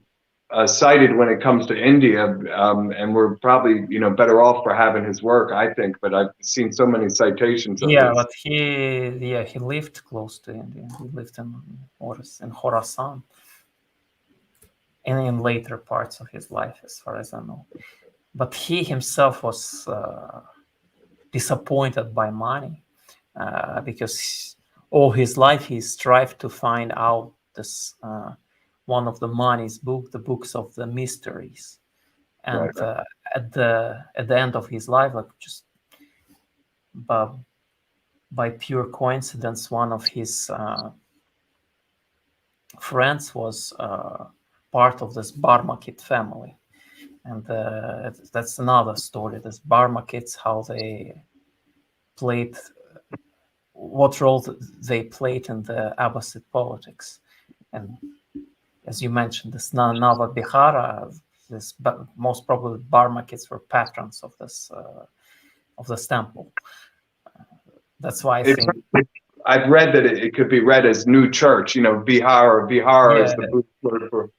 cited when it comes to India, and we're probably better off for having his work, I think. But I've seen so many citations of this. But he lived close to India. He lived in Khorasan, and in later parts of his life, as far as I know. But he himself was disappointed by Mani, because all his life he strived to find out this. One of the Mani's the books of the mysteries, and right. At the end of his life, like just by pure coincidence, one of his friends was part of this Barmakid family, and that's another story. This Barmakids, how they played, what role they played in the Abbasid politics, and as you mentioned, this Nava Bihara, most probably Barmakids were patrons of this temple. That's why I think I've read that it could be read as new church. You know, Vihara. Vihara is the Buddhist word for.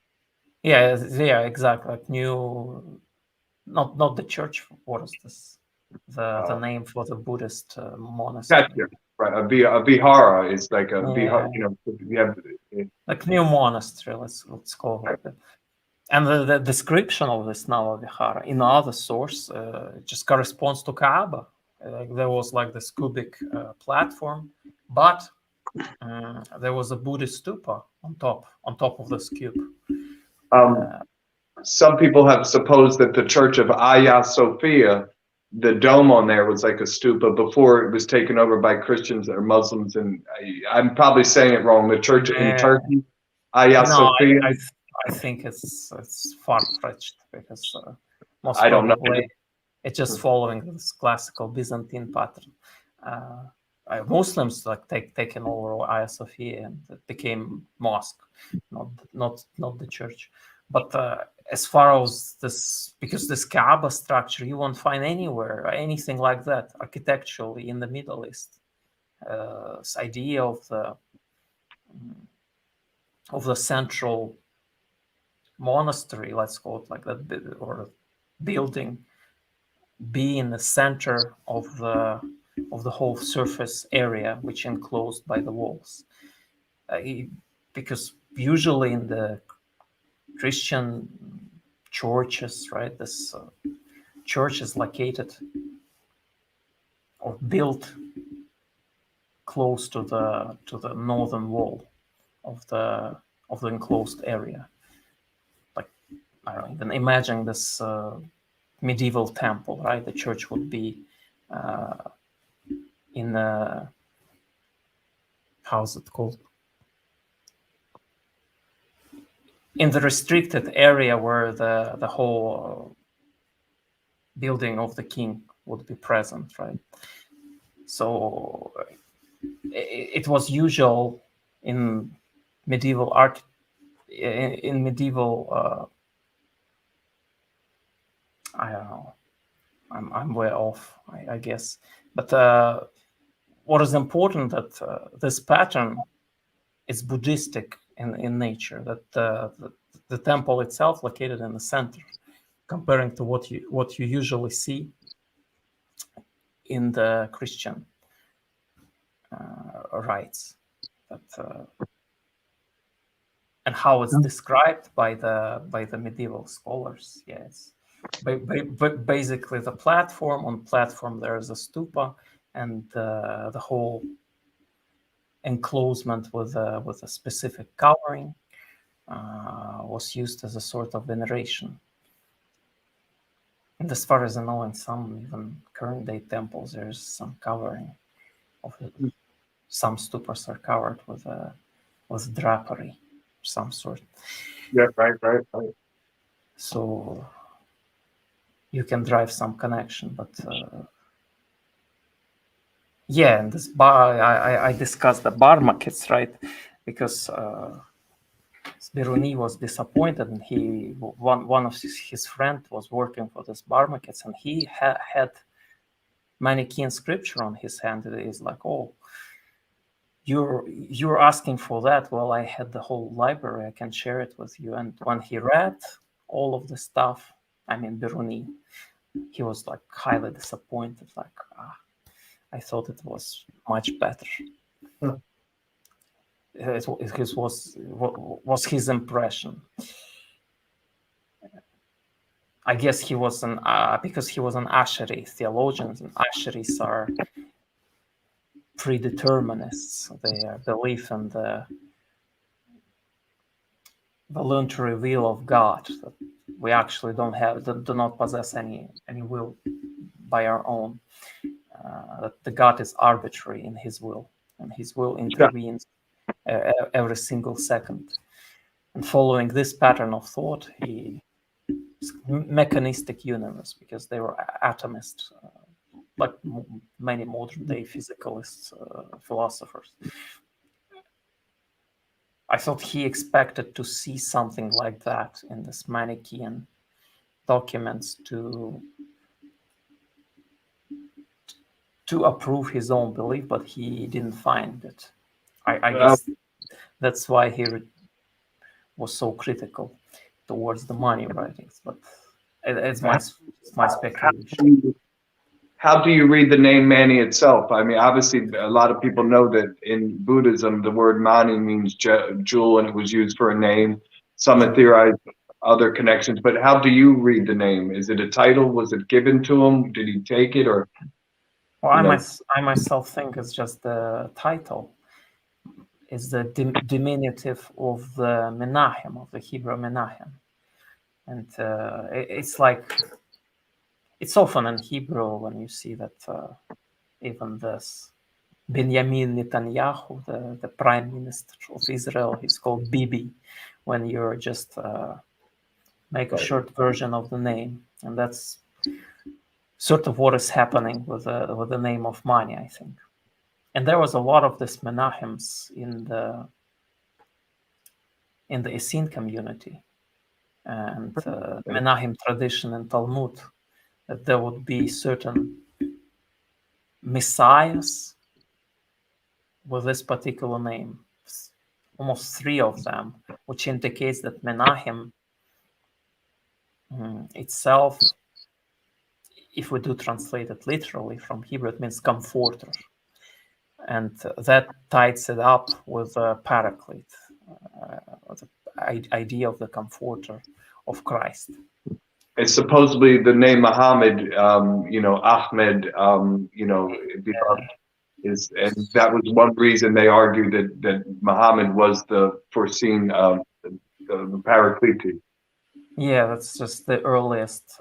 Yeah, exactly. Like new, not the church. What is this? The name for the Buddhist monastery. Right. A Vihara is like a Vihara. Yeah. You know, you have. Like new monastery. Let's call it like that. And the description of this Navavihara in other source just corresponds to Kaaba. There was like this cubic platform, but there was a Buddhist stupa on top of this cube. Some people have supposed that the Church of Hagia Sophia, the dome on there was like a stupa before it was taken over by Christians or Muslims. And I'm probably saying it wrong. The church in Turkey, Hagia Sophia. I think it's far-fetched because most I don't know. probably it's just following this classical Byzantine pattern. Muslims like taken over Hagia Sophia and it became mosque, not the church. But as far as this, because this Kaaba structure, you won't find anywhere anything like that architecturally in the Middle East. This idea of the central monastery, let's call it like that, or building, be in the center of the whole surface area, which enclosed by the walls. Because usually in the Christian churches, right, this church is located or built close to the northern wall of the enclosed area. Like, I don't even imagine this medieval temple, right? The church would be in the, how's it called? In the restricted area where the whole building of the king would be present, right? So it was usual in medieval art, in medieval, I don't know, I'm way off, I guess. But what is important that this pattern is Buddhistic in nature, that the temple itself located in the center, comparing to what you usually see in the Christian rites, and how it's described by the medieval scholars. Yes, basically the platform. On platform there is a stupa, and the whole enclosement with a specific covering was used as a sort of veneration. And as far as I know, in some even current day temples, there's some covering of it. Some stupas are covered with drapery of some sort. Yeah, right. So you can drive some connection, but yeah, and this bar, I discussed the bar markets, right? Because Biruni was disappointed, and one of his friend was working for this bar markets, and he had Manichean scripture on his hand. It is like, oh, you're asking for that. Well, I had the whole library. I can share it with you. And when he read all of the stuff, I mean, Biruni, he was like highly disappointed. Like, I thought it was much better. It was his impression. I guess he was because he was an Asheri theologian, and Asheris are predeterminists. They believe in the voluntary will of God. That we actually do not possess any will by our own. That the God is arbitrary in his will, and his will intervenes every single second. And following this pattern of thought, mechanistic universe, because they were atomists, like many modern day physicalists, philosophers. I thought he expected to see something like that in this Manichean documents to to approve his own belief, but he didn't find it. I Uh, guess that's why he was so critical towards the Mani writings. But it's my speculation. How do you read the name Mani itself? I mean, obviously, a lot of people know that in Buddhism, the word Mani means jewel, and it was used for a name. Some have theorized other connections, but how do you read the name? Is it a title? Was it given to him? Did he take it, or? Well, I myself think it's just the title. Is the diminutive of the Menachem, of the Hebrew Menachem, and it's like it's often in Hebrew when you see that even this Benjamin Netanyahu, the prime minister of Israel, he's called Bibi when you're just make a short version of the name, and that's sort of what is happening with the name of Mani, I think. And there was a lot of this Menachems in the Essene community and Menachem tradition in Talmud, that there would be certain messiahs with this particular name, almost 3 of them, which indicates that Menachem itself, if we do translate it literally from Hebrew, it means comforter. And that ties it up with a paraclete, the idea of the comforter of Christ. It's supposedly the name Muhammad, Ahmed, is, and that was one reason they argued that Muhammad was the foreseen the Paraclete. Yeah, that's just the earliest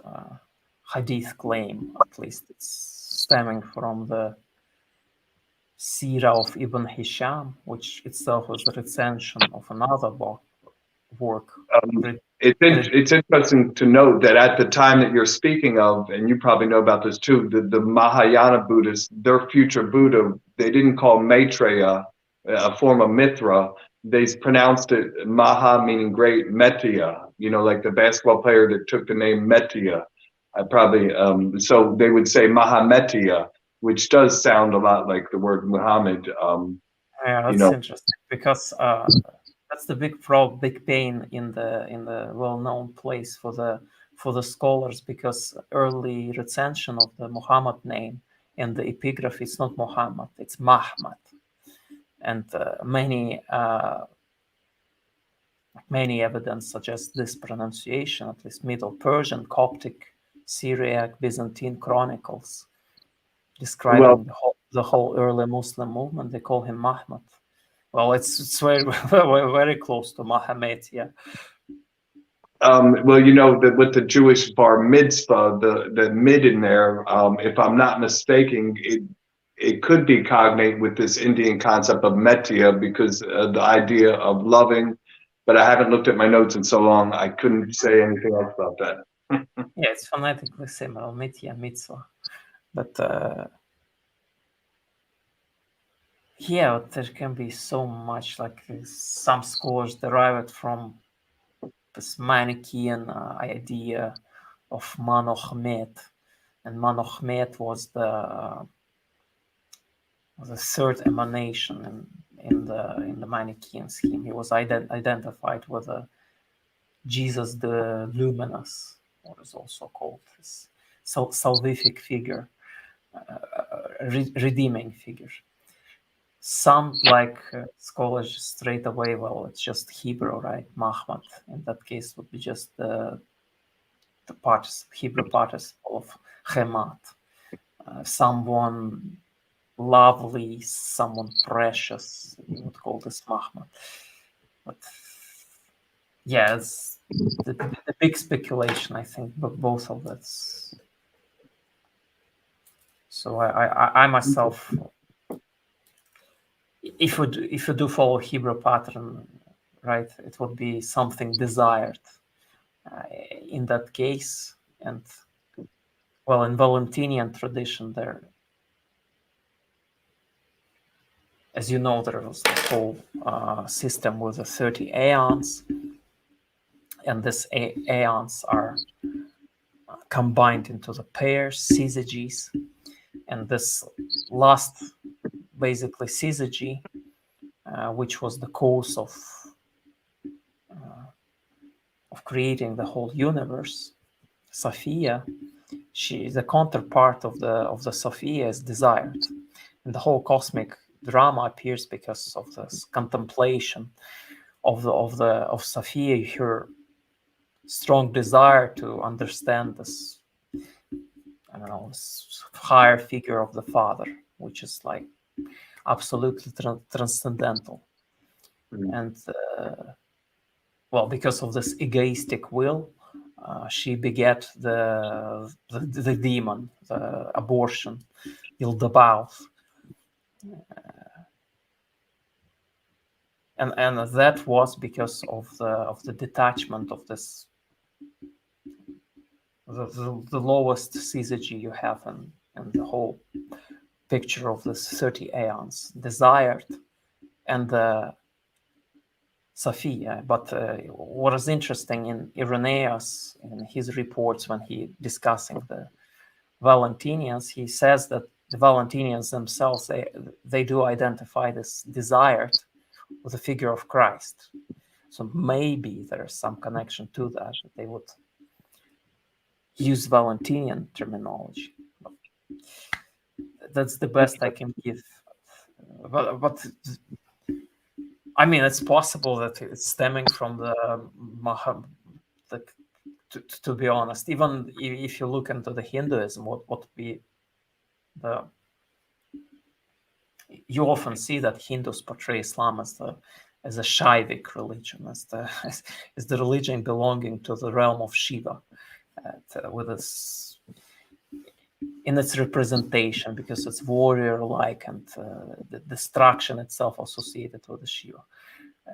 hadith claim, at least. It's stemming from the Sirah of Ibn Hisham, which itself was a recension of another work. It's interesting to note that at the time that you're speaking of, and you probably know about this too, the Mahayana Buddhists, their future Buddha, they didn't call Maitreya a form of Mithra. They pronounced it Maha, meaning great, Metteyya, like the basketball player that took the name Metteyya. So they would say Mahametteyya, which does sound a lot like the word Muhammad. Yeah, that's interesting, because that's the big pain in the well-known place for the scholars, because early recension of the Muhammad name and the epigraphy, it's not Muhammad, it's Mahmad, and many evidence suggests this pronunciation, at least Middle Persian, Coptic, Syriac, Byzantine chronicles describing the whole early Muslim movement. They call him Mahmad. Well, it's very, very close to Muhammad, yeah. With the Jewish bar mitzvah, the mid in there, if I'm not mistaken, it could be cognate with this Indian concept of Metteyya, because the idea of loving, but I haven't looked at my notes in so long, I couldn't say anything else about that. Yeah, it's phonetically similar, Metteyya, mitzvah. But yeah, there can be so much, like some scholars derive it from this Manichean idea of Manochmet, and Manochmet was the third emanation in the Manichean scheme. He was identified with Jesus the Luminous, what is also called this salvific figure, redeeming figure. Some scholars straight away, well, it's just Hebrew, right? Mahmad in that case would be just the Hebrew participle of Chemat, someone lovely, someone precious. You would call this Mahmad. But yeah, it's the big speculation, I think, but both of that. So I myself, if you do follow Hebrew pattern, right, it would be something desired in that case. And well, in Valentinian tradition, there, as you know, there was the whole system with the 30 aeons, and these aeons are combined into the pairs, syzygies, And this last, basically, syzygy, which was the cause of creating the whole universe, Sophia, the counterpart of the Sophia is desired, and the whole cosmic drama appears because of this contemplation of Sophia, her strong desire to understand this, I don't know, this higher figure of the Father, which is like absolutely transcendental. And well, because of this egoistic will, she begat the demon, the abortion, Ildabaoth. And that was because of the detachment of this, the lowest syzygy you have in the whole picture of this 30 aeons, desired, and the Sophia. But what is interesting in Irenaeus, in his reports when he discussing the Valentinians, he says that the Valentinians themselves, they do identify this desired with the figure of Christ. So maybe there's some connection to that they would use Valentinian terminology. That's the best I can give. But I mean, it's possible that it's stemming from to be honest, even if you look into the Hinduism, what be the, you often see that Hindus portray Islam as a Shaivic religion, as the religion belonging to the realm of Shiva, with its in its representation, because it's warrior-like, and the destruction itself associated with the Shiva.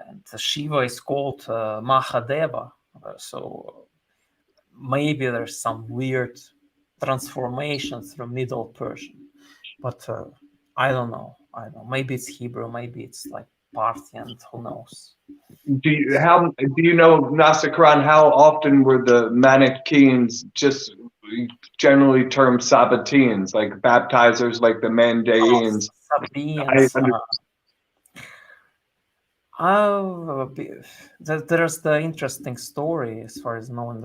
And the Shiva is called Mahadeva, so maybe there's some weird transformation through Middle Persian, but I don't know. Maybe it's Hebrew, maybe it's like Parthian, who knows? Do you know, Gnostic Quran, how often were the Manicheans just generally termed Sabbateans, like baptizers, like the Mandaeans? Sabaeans. There's the interesting story, as far as knowing, in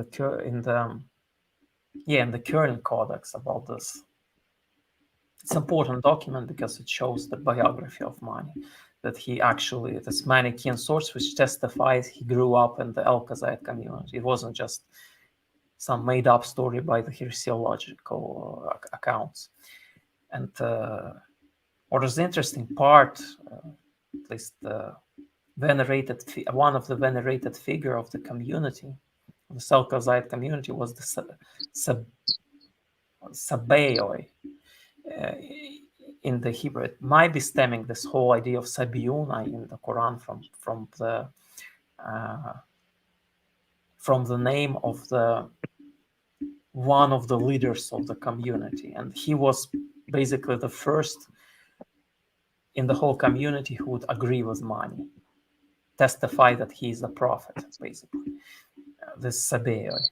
the Kernel Codex about this. It's an important document because it shows the biography of Mani, that he actually, this Manichean source which testifies he grew up in the Alkazite community. It wasn't just some made-up story by the heresiological accounts. And what is the interesting part, at least one of the venerated figure of the community, the Selkazite community, was the Sabaeoi. In the Hebrew, it might be stemming this whole idea of Sabiuna in the Quran from the name of one of the leaders of the community, and he was basically the first in the whole community who would agree with Mani, testify that he is a prophet, basically, this Sabaeoi.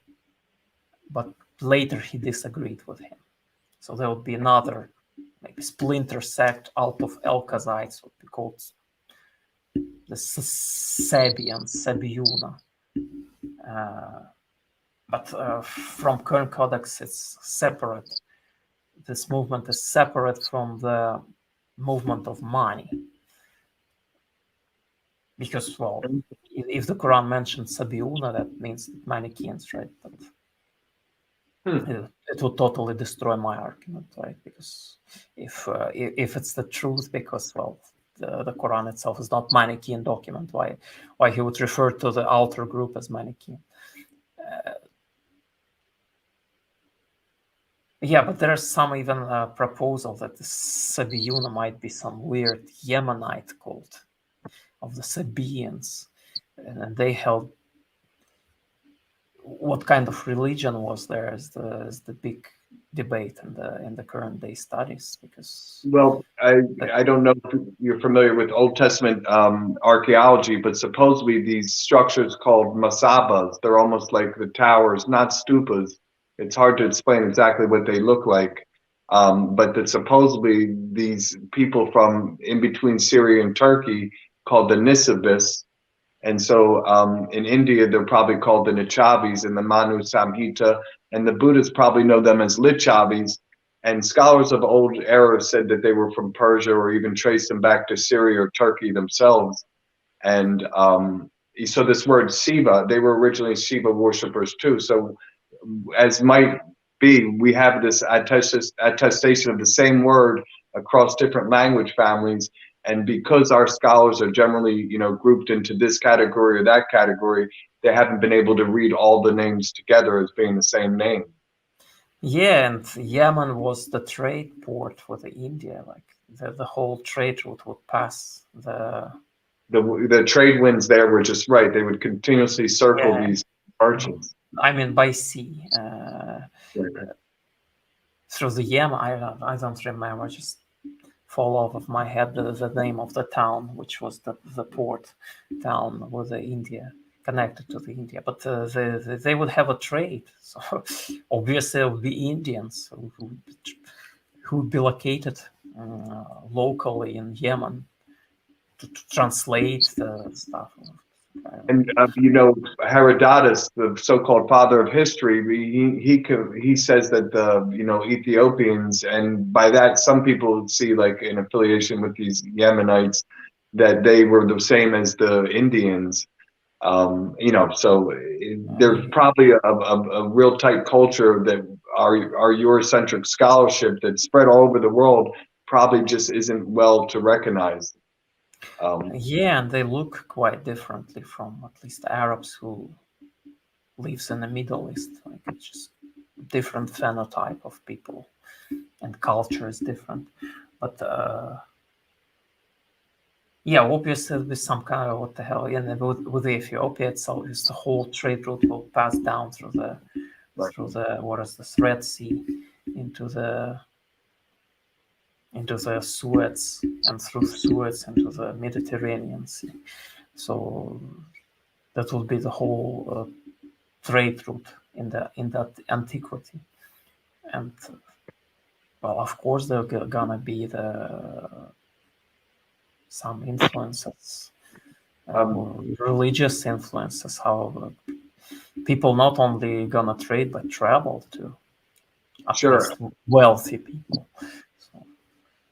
But later he disagreed with him. So there would be another maybe splinter sect out of Elkazites, would be called the Sabiuna. But from Kern Codex, it's separate. This movement is separate from the movement of Mani. Because, well, if the Quran mentions Sabiuna, that means Manicheans, right? But it would totally destroy my argument, right? Because if it's the truth, because, well, the Quran itself is not Manichean document, why he would refer to the outer group as Manichean? Yeah, but there's some even proposal that the Sabiuna might be some weird Yemenite cult of the Sabaeans, and they held. What kind of religion was there is the big debate in the current day studies, because I don't know if you're familiar with Old Testament archaeology, but supposedly these structures called masabas, they're almost like the towers, not stupas. It's hard to explain exactly what they look like. but that supposedly these people from in between Syria and Turkey called the Nisabis. And so in India, they're probably called the Nichabis in the Manu Samhita, and the Buddhists probably know them as Lichabis. And scholars of old era said that they were from Persia or even traced them back to Syria or Turkey themselves. And so this word Shiva, they were originally Shiva worshippers too. So as might be, we have this attestation of the same word across different language families. And because our scholars are generally, you know, grouped into this category or that category, they haven't been able to read all the names together as being the same name. Yeah, and Yemen was the trade port for the India. Like the whole trade route would pass the trade winds there were just right. They would continuously circle these merchants. I mean, by sea. Right. Through the Yemen, I don't remember. Just fall off of my head the name of the town, which was the port town with the India, connected to the India. But they would have a trade. So obviously, it would be Indians who would be located locally in Yemen to translate the stuff. And you know, Herodotus, the so-called father of history, he says that the Ethiopians, and by that some people see like an affiliation with these Yemenites, that they were the same as the Indians. You know, so there's probably a real tight culture that our Eurocentric scholarship that's spread all over the world probably just isn't well to recognize. Yeah, and they look quite differently from at least Arabs who lives in the Middle East. Like it's just different phenotype of people, and culture is different. But yeah, obviously with some kind of what the hell. Yeah, with Ethiopia itself, is the whole trade route will pass down through the what is this Red Sea into the Suez, and through Suez into the Mediterranean Sea. So that would be the whole trade route in that antiquity. And well, of course, there are gonna be some influences, religious influences. How people not only gonna trade but travel too. At least wealthy people.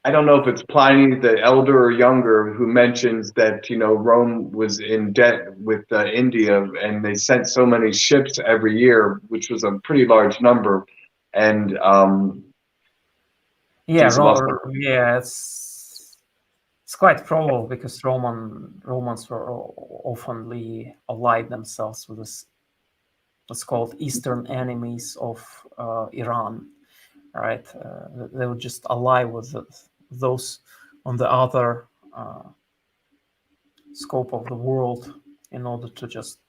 I don't know if it's Pliny the Elder or younger who mentions that, you know, Rome was in debt with India, and they sent so many ships every year, which was a pretty large number. And it's quite probable because Romans were oftenly allied themselves with this what's called Eastern enemies of Iran. Right, they would just ally with those on the other scope of the world in order to just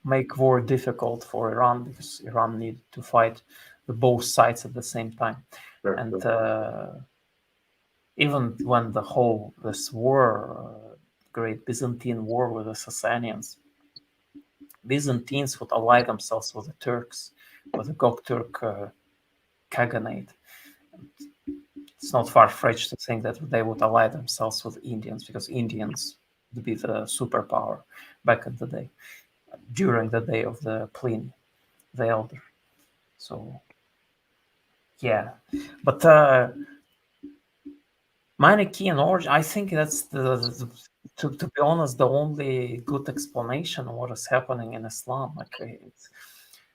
make war difficult for Iran, because Iran needed to fight the both sides at the same time. And even when this war, great Byzantine war with the Sasanians, Byzantines would ally themselves with the Turks, with the Gokturk Khaganate. It's not far-fetched to think that they would ally themselves with Indians, because Indians would be the superpower back in the day, during the day of the Pliny the Elder. So, yeah. But Manichean origin, I think that's to be honest, the only good explanation of what is happening in Islam. Like it's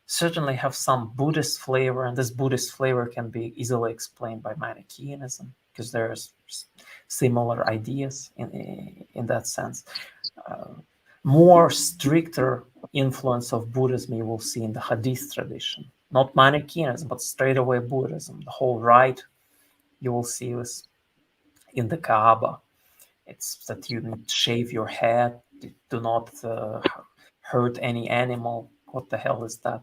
certainly have some Buddhist flavor, and this Buddhist flavor can be easily explained by Manichaeanism, because there's similar ideas in that sense. More stricter influence of Buddhism you will see in the Hadith tradition, not Manichaeanism, but straight away Buddhism. The whole rite you will see is in the Kaaba. It's that you need to shave your head, do not hurt any animal. What the hell is that?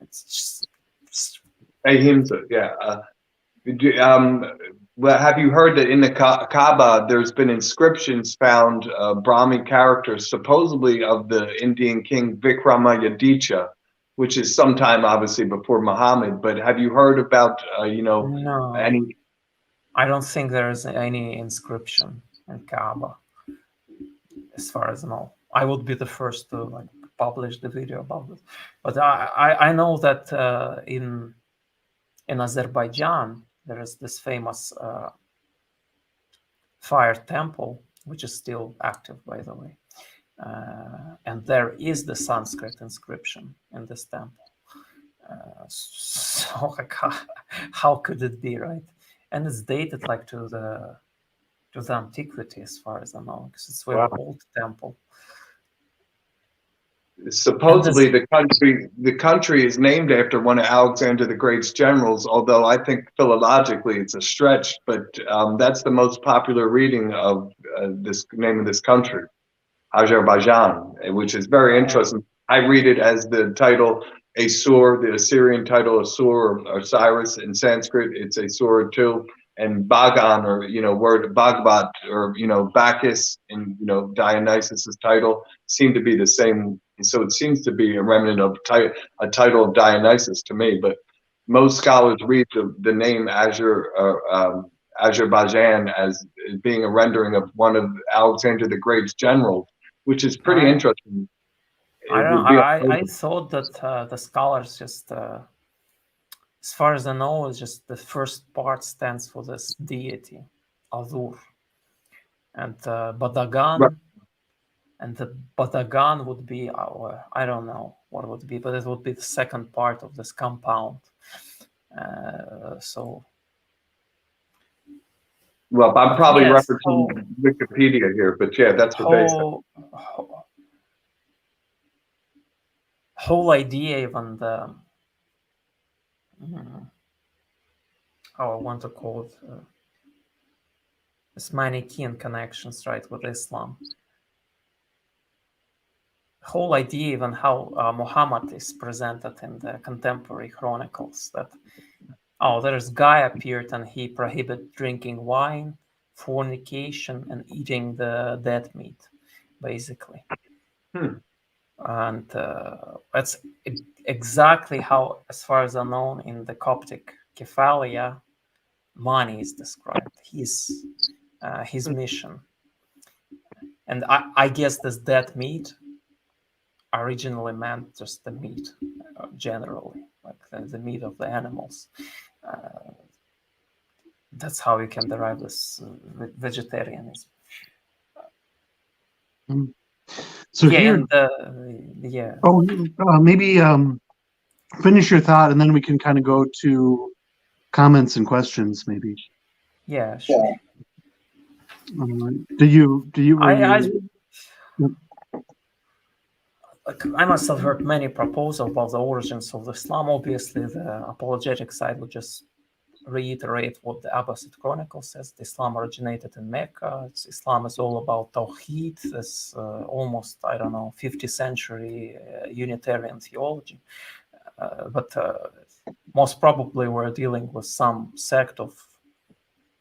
It's just ahimsa. Yeah. Well, have you heard that in the Kaaba there's been inscriptions found, Brahmi characters, supposedly of the Indian king Vikramaditya, which is sometime obviously before Muhammad. But have you heard about No, any? I don't think there is any inscription in Kaaba, as far as I know. I would be the first to like publish the video about this, but I know that in Azerbaijan there is this famous fire temple, which is still active, by the way, and there is the Sanskrit inscription in this temple. So like, how could it be, right? And it's dated like to the antiquity, as far as I know, because it's a very old temple. Supposedly, the country is named after one of Alexander the Great's generals. Although I think philologically it's a stretch, but that's the most popular reading of this name of this country, Azerbaijan, which is very interesting. I read it as the title Asur, the Assyrian title Asur or Cyrus. In Sanskrit, it's Asur too. And Bagan, or word Bhagavad, or Bacchus, and Dionysus's title seem to be the same. So it seems to be a remnant of a title of Dionysus to me. But most scholars read the name Azerbaijan as being a rendering of one of Alexander the Great's generals, which is pretty interesting. I thought that the scholars just, as far as I know, is just the first part stands for this deity, Azur, and Badagan, right. And the Badagan would be our, I don't know what it would be, but it would be the second part of this compound. So. Well, I'm probably referencing Wikipedia here, but yeah, that's what they say. Whole idea, even the how I want to call it, this Manichean connections, right, with Islam. Whole idea, even how Muhammad is presented in the contemporary chronicles, that there's guy appeared and he prohibited drinking wine, fornication, and eating the dead meat, basically. And that's exactly how, as far as I know, in the Coptic Kephalia, money is described, his mission. And I guess this dead meat originally meant just the meat, generally, like the meat of the animals. That's how you can derive this vegetarianism. So here, maybe finish your thought, and then we can kind of go to comments and questions, maybe. Yeah, sure. Do you? I must have heard many proposals about the origins of Islam. Obviously, the apologetic side would just reiterate what the Abbasid Chronicle says. Islam originated in Mecca. Islam is all about Tawheed, this almost, 50th century Unitarian theology. But most probably we're dealing with some sect of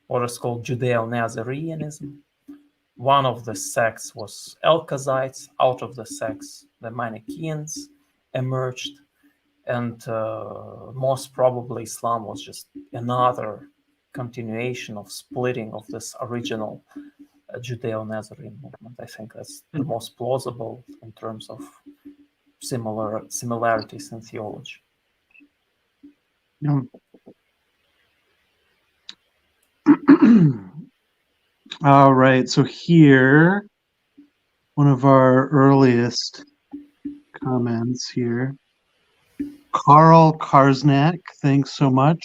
what is called Judeo-Nazareanism. One of the sects was Alkazites. Out of the sects, the Manicheans emerged. And most probably Islam was just another continuation of splitting of this original Judeo-Nazarene movement. I think that's the most plausible in terms of similarities in theology. Yeah. All right, so here, one of our earliest comments here. Carl Karsnak, thanks so much.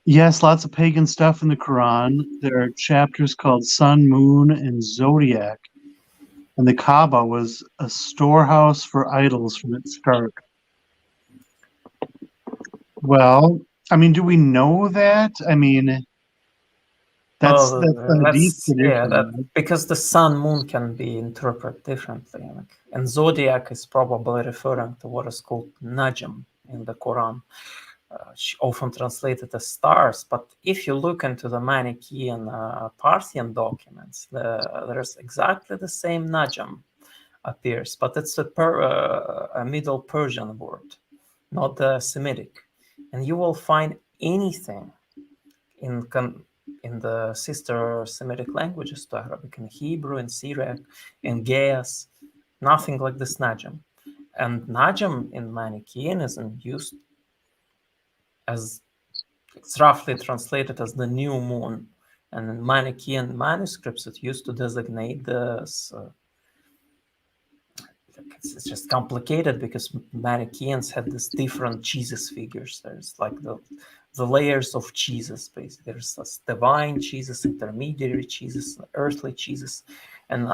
Yes, lots of pagan stuff in the Quran. There are chapters called Sun, Moon, and Zodiac. And the Kaaba was a storehouse for idols from its start. Well, I mean, do we know that? I mean, that's a deep tradition. Because the sun, moon can be interpreted differently. And zodiac is probably referring to what is called Najm in the Quran, often translated as stars. But if you look into the Manichean Parthian documents, there's exactly the same Najm appears, but it's a Middle Persian word, not the Semitic. And you will find anything in the sister Semitic languages to Arabic, in Hebrew, in Syriac, in Ge'ez, nothing like this Najm. And Najm in Manichaeanism used as, it's roughly translated as the new moon. And in Manichaean manuscripts, it used to designate this. It's just complicated because Manichaeans had these different Jesus figures. There's like the layers of Jesus, basically. There's this divine Jesus, intermediary Jesus, earthly Jesus, and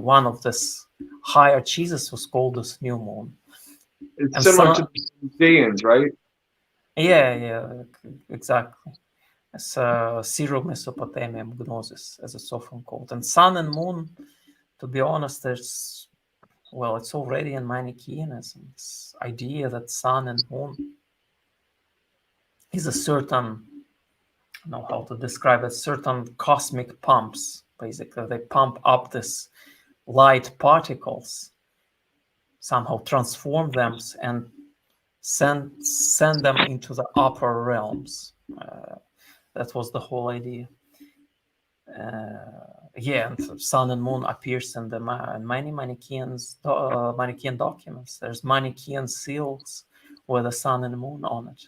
one of this higher Jesus was called this new moon. It's And similar to the Judeans, right? Yeah, exactly. It's Syro-Mesopotamian Gnosis, as it's often called. And sun and moon, to be honest, it's already in Manichaeanism. This idea that sun and moon is a certain, I don't know how to describe it, certain cosmic pumps. Basically, they pump up this light particles, somehow transform them and send them into the upper realms. That was the whole idea. And sun and moon appears in the many Manichaean documents. There's Manichaean seals with the sun and moon on it.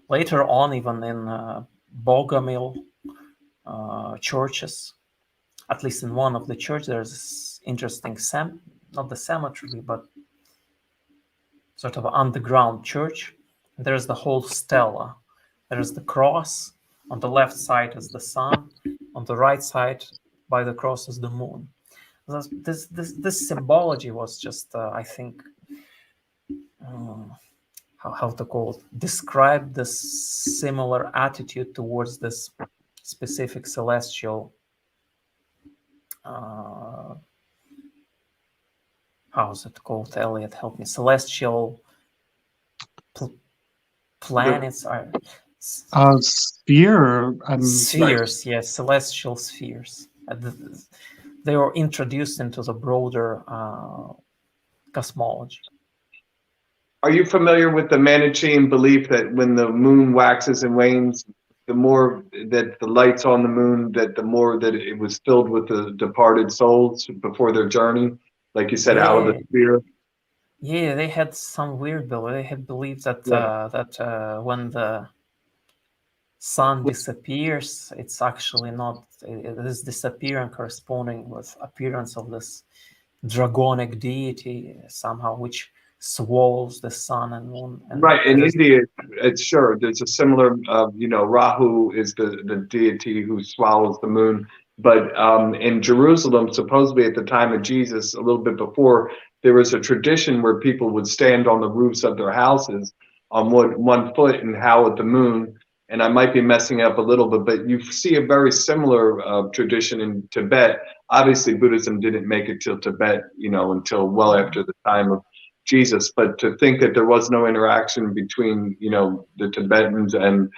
Later on, even in Bogomil churches, at least in one of the churches, there's this interesting not the cemetery, but sort of underground church. There's the whole stela. There's the cross. On the left side is the sun. On the right side, by the cross, is the moon. This symbology was just, I think, how to call it, describe this similar attitude towards this specific celestial, how is it called? Elliot, help me. Celestial planets are sphere. Spheres, yes, celestial spheres. They were introduced into the broader cosmology. Are you familiar with the Manichean belief that when the moon waxes and wanes, the more that the light's on the moon, that the more that it was filled with the departed souls before their journey, like you said, out of the sphere? Yeah, they had some weird belief. They had believed that when the sun disappears, it's actually not. It is disappearing corresponding with appearance of this dragonic deity somehow, which swallows the sun and moon. And right. In India, it's sure there's a similar, Rahu is the deity who swallows the moon. But in Jerusalem, supposedly at the time of Jesus, a little bit before, there was a tradition where people would stand on the roofs of their houses on one foot and howl at the moon. And I might be messing up a little bit, but you see a very similar tradition in Tibet. Obviously, Buddhism didn't make it till Tibet, until well after the time of Jesus. But to think that there was no interaction between, the Tibetans and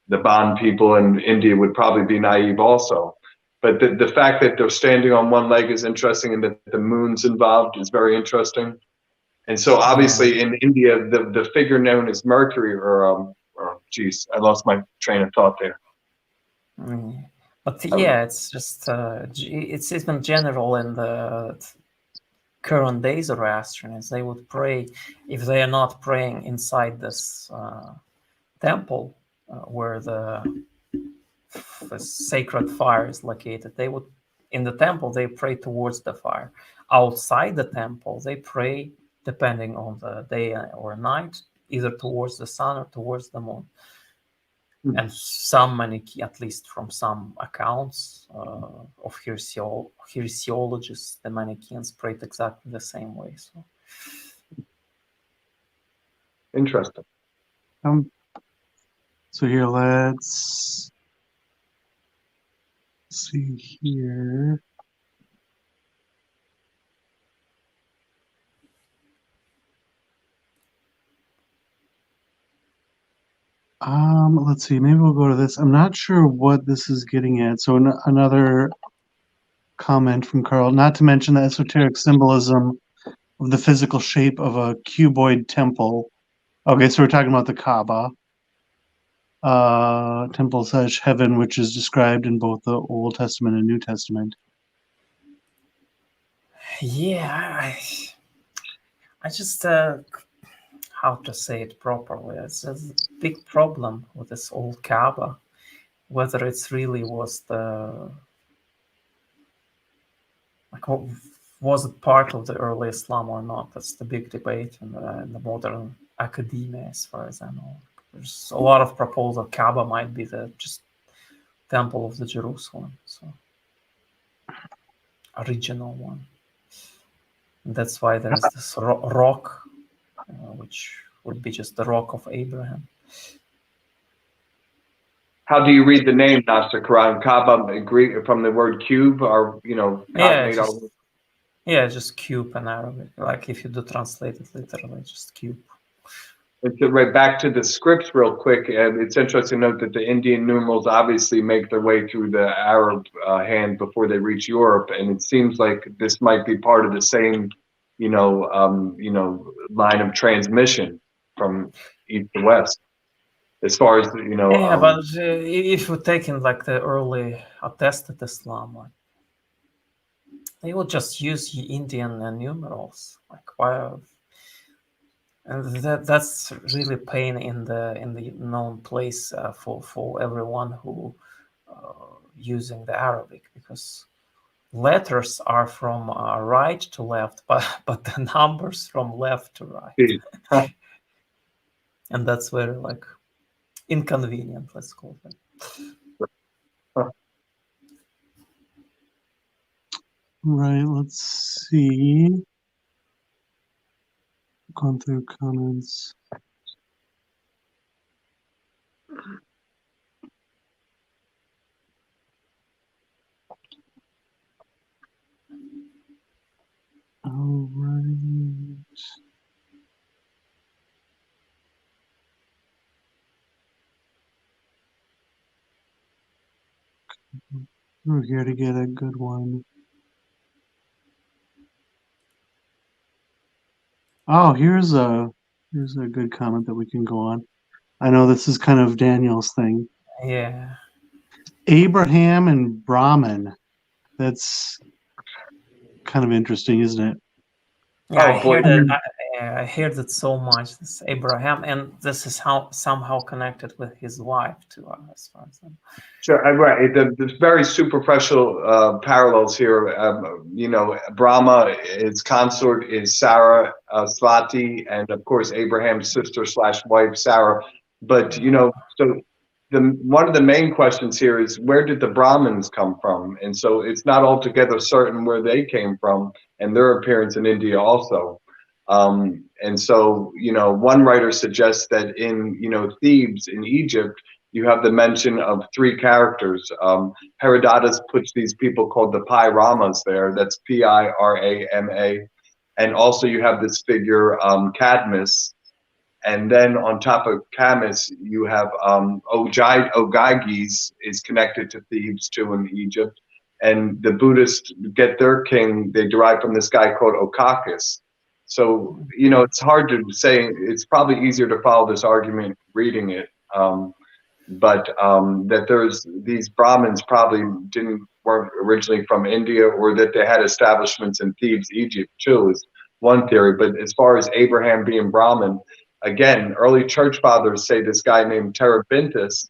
the Bon people in India would probably be naive also. But the fact that they're standing on one leg is interesting, and that the moon's involved is very interesting. And so obviously in India, the figure known as Mercury, I lost my train of thought there. But it's just, it's even general in the current days of Zoroastrians. They would pray, if they are not praying inside this temple where the sacred fire is located, they would, in the temple, they pray towards the fire. Outside the temple, they pray depending on the day or night, either towards the sun or towards the moon. And at least from some accounts of heresiologists, the Manichaeans prayed exactly the same way. So interesting. So here, let's see here. Let's see, maybe we'll go to this. I'm not sure what this is getting at. So another comment from Carl. Not to mention the esoteric symbolism of the physical shape of a cuboid temple. Okay, so we're talking about the Kaaba. Temple / heaven, which is described in both the Old Testament and New Testament. Yeah, I just how to say it properly. It's a big problem with this old Kaaba, whether it's really was the like was it part of the early Islam or not. That's the big debate in the modern academia, as far as I know. There's a lot of proposal Kaaba might be the just temple of the Jerusalem, so original one. And that's why there's this rock, which would be just the rock of Abraham. How do you read the name Gnostic Quran? Kaaba, Greek, from the word cube, or Just cube in Arabic. Like if you do translate it literally, just cube. Right back to the scripts real quick. It's interesting to note that the Indian numerals obviously make their way through the Arab hand before they reach Europe, and it seems like this might be part of the same, line of transmission from east to west. As far as But if you're taking like the early attested Islam, like, they would just use Indian numerals. Like why? And that's really pain in the known place for everyone who using the Arabic, because letters are from right to left, but the numbers from left to right, and that's very like inconvenient. Let's call it. Right. Let's see. Going through comments. All right. We're here to get a good one. Oh, here's a good comment that we can go on. I know this is kind of Daniel's thing. Yeah. Abraham and Brahman. That's kind of interesting, isn't it? Yeah, I hear that. I hear that so much. This Abraham, and this is somehow connected with his wife too, as far as I know. Sure, right. There's very superficial parallels here. Brahma, his consort is Sarah Swati, and of course Abraham's sister / wife Sarah. But so one of the main questions here is, where did the Brahmins come from? And so it's not altogether certain where they came from and their appearance in India also. And so one writer suggests that in Thebes in Egypt, you have the mention of 3 characters. Herodotus puts these people called the Pi-Ramas there. That's Pirama. And also you have this figure, Cadmus. And then on top of Cadmus, you have Ogyges is connected to Thebes too in Egypt. And the Buddhists get their king, they derive from this guy called Okakis. So, it's hard to say. It's probably easier to follow this argument reading it. But that there's these Brahmins probably weren't originally from India, or that they had establishments in Thebes, Egypt too, is one theory. But as far as Abraham being Brahmin, again, early church fathers say this guy named Terebinthus,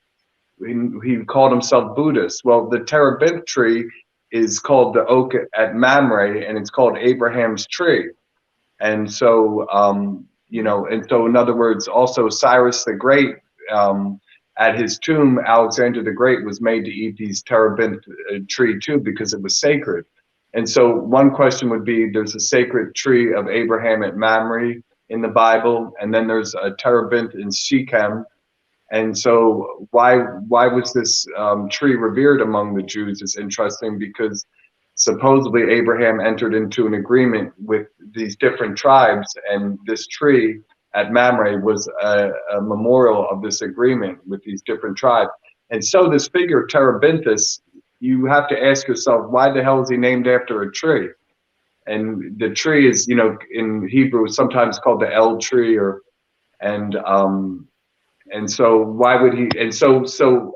he called himself Buddhist. Well, the terebinth tree is called the oak at Mamre, and it's called Abraham's tree. And so, and so in other words, also Cyrus the Great, at his tomb, Alexander the Great was made to eat these terebinth tree too, because it was sacred. And so one question would be, there's a sacred tree of Abraham at Mamre in the Bible, and then there's a terebinth in Shechem. And so why was this tree revered among the Jews? It's interesting because supposedly Abraham entered into an agreement with these different tribes, and this tree at Mamre was a memorial of this agreement with these different tribes. And so this figure Terebinthus you have to ask yourself, why the hell is he named after a tree? And the tree is, in Hebrew, sometimes called the El tree, and so why would he? And so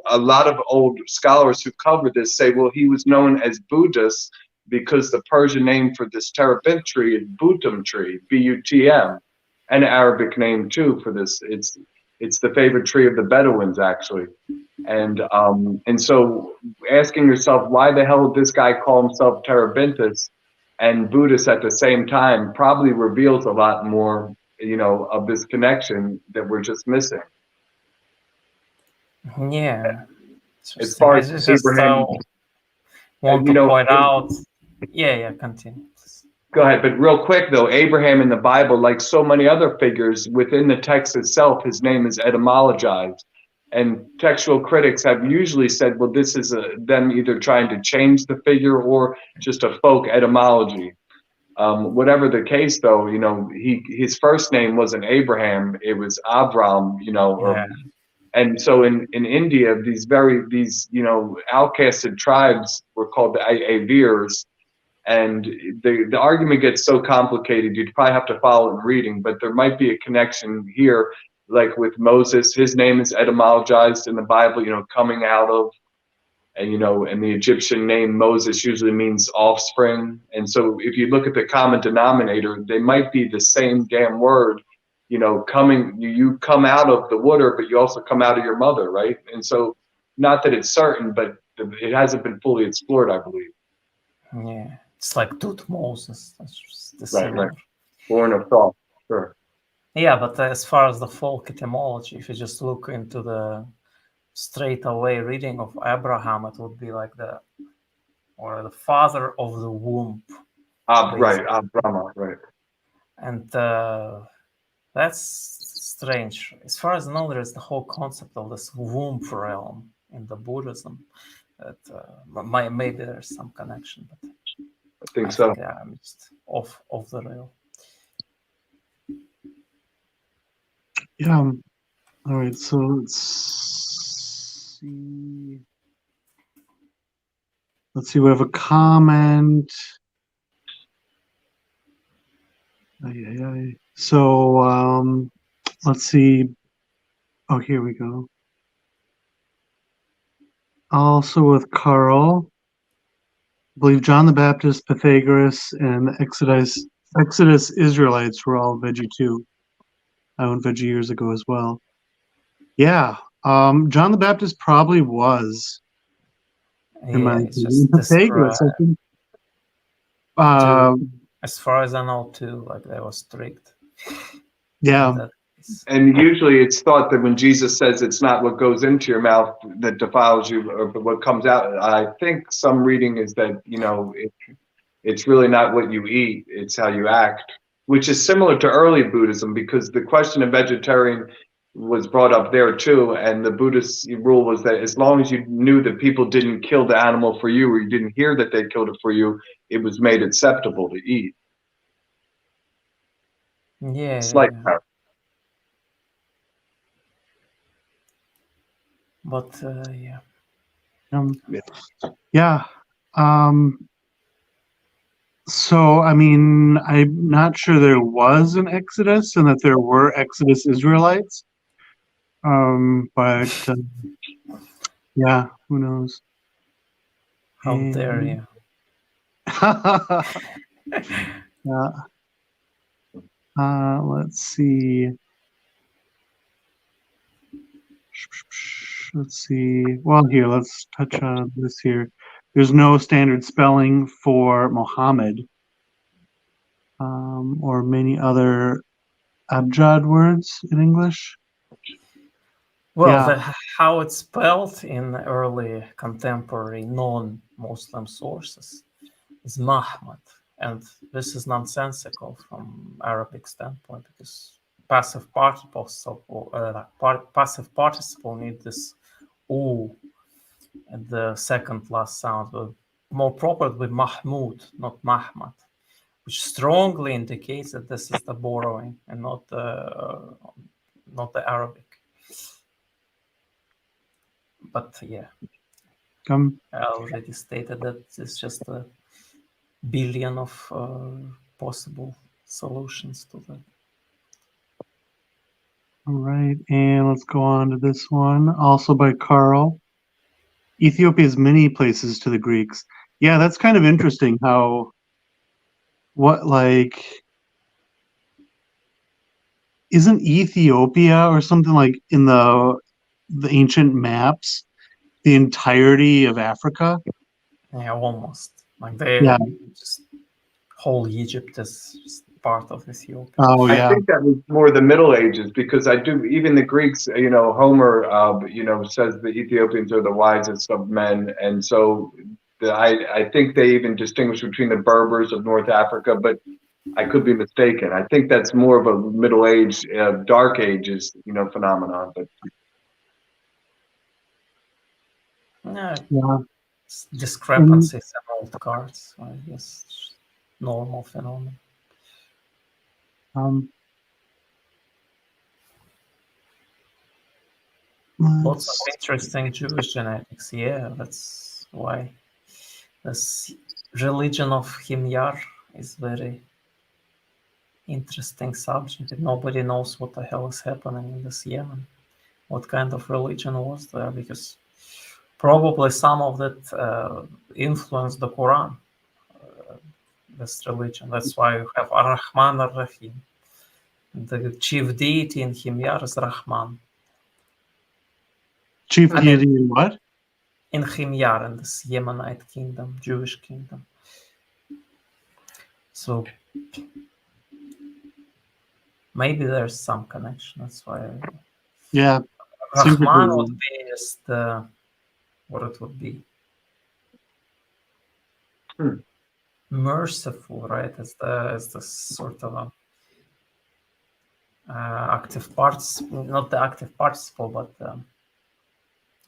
a lot of old scholars who cover this say, well, he was known as Buddhist because the Persian name for this terebinth tree is Butum tree, Butm, an Arabic name too for this. It's the favorite tree of the Bedouins, actually. And so asking yourself, why the hell did this guy call himself Terebinthus and Buddhist at the same time, probably reveals a lot more, of this connection that we're just missing. Yeah. As far as I just Abraham, want to point out. Yeah, continue. Go ahead. But real quick, though, Abraham in the Bible, like so many other figures within the text itself, his name is etymologized. And textual critics have usually said, well, this is them either trying to change the figure or just a folk etymology. Whatever the case, though, his first name wasn't Abraham, it was Abram, and so in India, these outcasted tribes were called the Avirs. And the argument gets so complicated, you'd probably have to follow it in reading, but there might be a connection here, like with Moses. His name is etymologized in the Bible, coming out of, and the Egyptian name Moses usually means offspring. And so if you look at the common denominator, they might be the same damn word, coming, you come out of the water, but you also come out of your mother, right? And so not that it's certain, but it hasn't been fully explored, I believe. Yeah, it's like Moses. That's just the same. Right. Born of thought, sure. Yeah, but as far as the folk etymology, if you just look into the straight away reading of Abraham, it would be like the father of the womb. Right, Abraham, right. And that's strange. As far as I know, there is the whole concept of this womb realm in the Buddhism. That maybe there's some connection, but I think so. I'm just off the rail. Yeah. All right. So let's see. We have a comment. So let's see. Oh, here we go. Also with Carl, I believe John the Baptist, Pythagoras, and the Exodus Israelites were all veggie too. I went veggie years ago as well. Yeah, John the Baptist probably was. It's just Pythagoras, I think. As far as I know, too, like they were strict. Yeah. And usually it's thought that when Jesus says it's not what goes into your mouth that defiles you, or what comes out, I think some reading is that, it's really not what you eat, it's how you act, which is similar to early Buddhism, because the question of vegetarian was brought up there too. And the Buddhist rule was that as long as you knew that people didn't kill the animal for you, or you didn't hear that they killed it for you, it was made acceptable to eat. Yeah. Slight power. But yeah. Yeah. So, I mean, I'm not sure there was an Exodus and that there were Exodus Israelites. But yeah, who knows? How dare you? Yeah. Let's see. Well, here, let's touch on this here. There's no standard spelling for Mohammed or many other Abjad words in English. Well, how it's spelled in early contemporary non-Muslim sources is Mahmud, and this is nonsensical from Arabic standpoint, because passive participle need this "u" and the second last sound, but more proper with Mahmud, not Mahmud, which strongly indicates that this is the borrowing and not the Arabic. But yeah, I already stated that it's just a billion of possible solutions to that. All right, and let's go on to this one, also by Carl. Ethiopia has many places to the Greeks. Yeah, that's kind of interesting how isn't Ethiopia or something like in the ancient maps the entirety of Africa? Yeah, almost. Like they Yeah. just whole Egypt is just part of Ethiopia. Oh I yeah. think that was more the Middle Ages, because I do, even the Greeks, Homer, says the Ethiopians are the wisest of men. And so I think they even distinguish between the Berbers of North Africa, but I could be mistaken. I think that's more of a Middle Age, Dark Ages, phenomenon. But Yeah, Yeah. discrepancies in old cards. I guess normal phenomenon. Um, Lots of interesting Jewish genetics. Yeah, that's why this religion of Himyar is very interesting subject. Nobody knows what the hell is happening in this Yemen. What kind of religion was there? Because probably some of that influenced the Quran, this religion. That's why you have Ar-Rahman Ar-Rahim. The chief deity in Himyar is Rahman. Chief I deity mean, in what? in Himyar, in this Yemenite kingdom, Jewish kingdom. So maybe there's some connection. That's why Yeah. Seems like Rahman would be just what it would be. Merciful, right? As the sort of active parts, not the active participle, but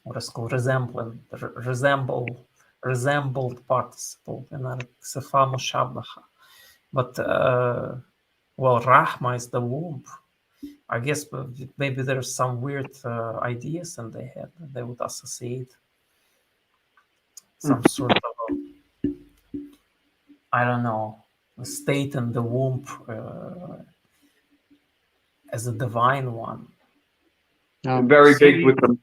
what is called resembled participle in Sifa Mushabbaha. But well, Rahma is the womb. I guess maybe there's some weird ideas in their head that they would associate some sort of I don't know, a state in the womb as a divine one. very big with the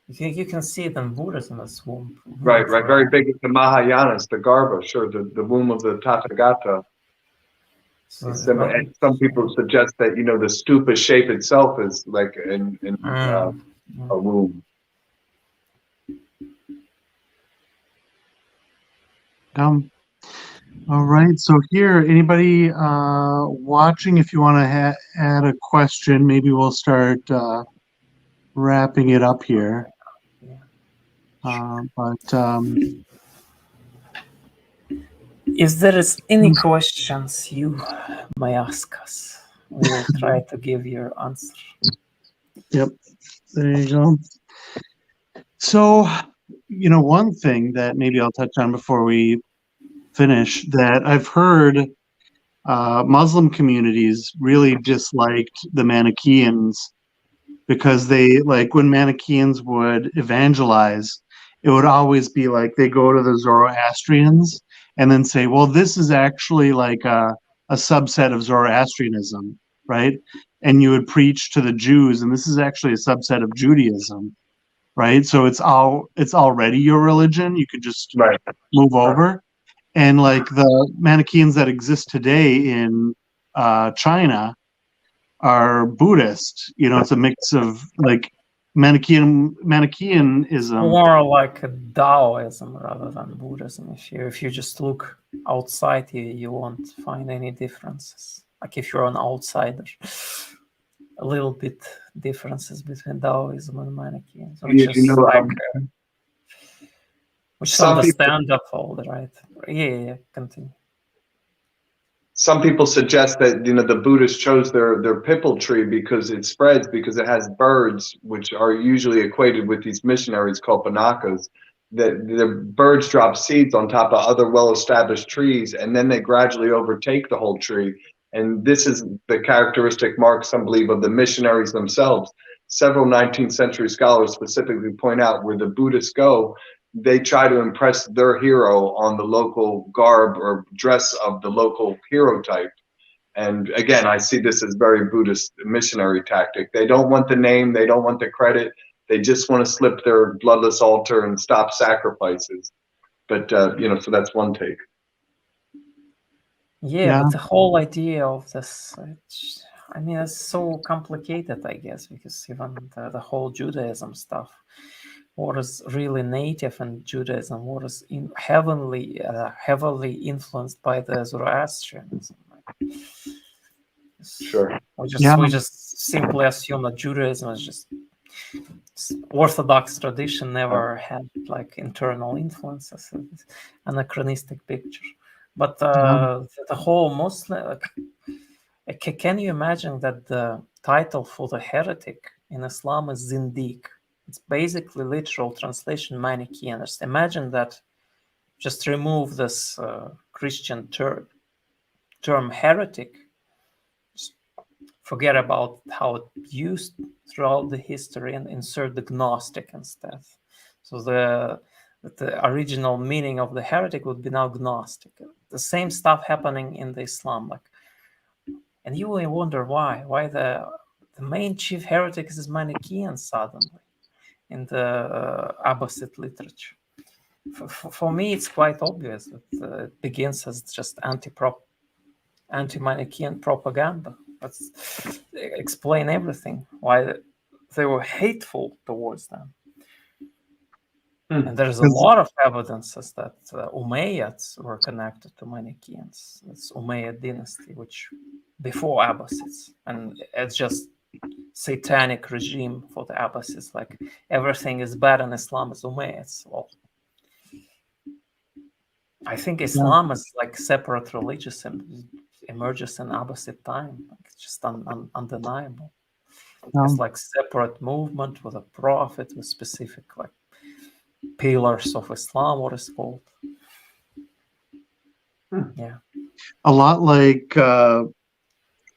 You can see it in Buddhism as womb. right, very big with the Mahayanas, the Garbha, sure, the womb of the Tathagata. So And some people suggest that the stupa shape itself is like a womb. All right. So here, anybody watching, if you want to add a question, maybe we'll start wrapping it up here. If there is any questions you may ask us, we will try to give your answer. Yep. There you go. So, one thing that maybe I'll touch on before we finish, that I've heard Muslim communities really disliked the Manicheans because they, like, when Manicheans would evangelize, it would always be like they go to the Zoroastrians and then say, well, this is actually like a subset of Zoroastrianism, right? And you would preach to the Jews, and this is actually a subset of Judaism, right? So it's already your religion. You could just move over. And like the Manicheans that exist today in China are Buddhist. It's a mix of like Manicheanism. More like a Taoism rather than Buddhism. If you just look outside, you won't find any differences. Like if you're an outsider, a little bit differences between Taoism and Manichean, which is understandable, right? Yeah, continue. Some people suggest that the Buddhists chose their pipal tree because it spreads, because it has birds, which are usually equated with these missionaries called Panakas. That the birds drop seeds on top of other well-established trees, and then they gradually overtake the whole tree. And this is the characteristic mark, some believe, of the missionaries themselves. several 19th century scholars specifically point out where the Buddhists go, they try to impress their hero on the local garb or dress of the local hero type. And again, I see this as very Buddhist missionary tactic. They don't want the name, they don't want the credit. They just want to slip their bloodless altar and stop sacrifices. But so that's one take. Yeah, but the whole idea of this, I mean, it's so complicated, I guess, because even the whole Judaism stuff, what is really native in Judaism, what is heavily influenced by the Zoroastrianism. Sure. We just simply assume that Judaism is just Orthodox tradition, never had like internal influences, anachronistic picture. But the whole Muslim, can you imagine that the title for the heretic in Islam is Zindiq? It's basically literal translation Manichean. Just imagine that, just remove this Christian term heretic, just forget about how it used throughout the history and insert the Gnostic instead. So the original meaning of the heretic would be now Gnostic. The same stuff happening in the Islam, and you will wonder why the main chief heretic is Manichean suddenly in the Abbasid literature. For me, it's quite obvious that it begins as just anti-Manichean propaganda. Let's explain everything, why they were hateful towards them. And there's a lot of evidences that Umayyads were connected to Manicheans. It's Umayyad dynasty, which before Abbasids, and it's just satanic regime for the Abbasids. Like everything is bad in Islam is Umayyads. Well, I think Islam is like separate religious and emerges in Abbasid time. Like, it's just undeniable. It's like separate movement with a prophet with specific like pillars of Islam, what is called. Yeah. A lot like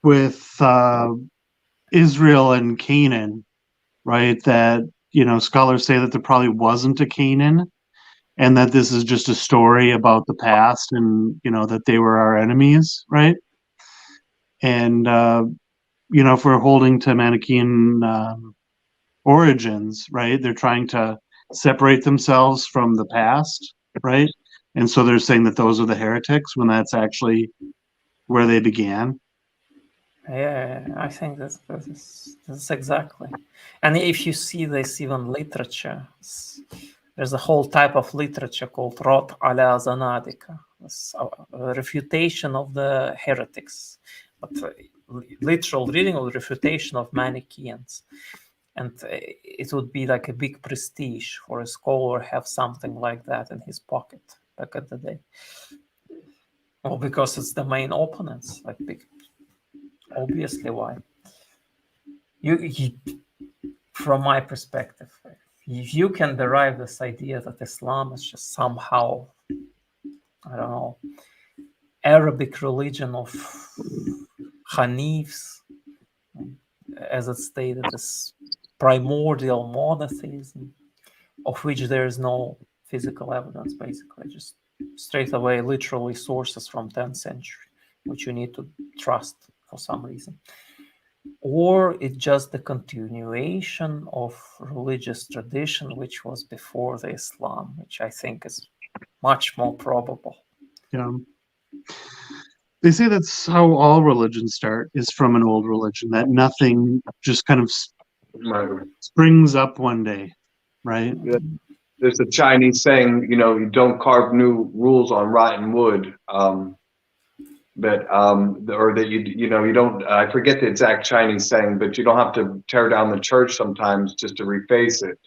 with Israel and Canaan, right? That, scholars say that there probably wasn't a Canaan and that this is just a story about the past and, that they were our enemies, right? And, if we're holding to Manichean origins, right, they're trying to separate themselves from the past, right? And so they're saying that those are the heretics when that's actually where they began. Yeah, I think that's exactly. And if you see this even literature, there's a whole type of literature called Rot ala Zanadika, a refutation of the heretics, but literal reading of the refutation of Manicheans. And it would be like a big prestige for a scholar have something like that in his pocket back at the day. Well, because it's the main opponents, like big. Obviously, why? You, from my perspective, if you can derive this idea that Islam is just somehow, I don't know, Arabic religion of Hanifs, as it's stated, as primordial monotheism, of which there is no physical evidence, basically, just straight away, literally sources from 10th century, which you need to trust for some reason. Or it's just the continuation of religious tradition, which was before the Islam, which I think is much more probable. Yeah. They say that's how all religions start, is from an old religion, that nothing just kind of springs up one day, right? There's a Chinese saying, you don't carve new rules on rotten wood. Or that you don't, I forget the exact Chinese saying, but you don't have to tear down the church sometimes just to reface it.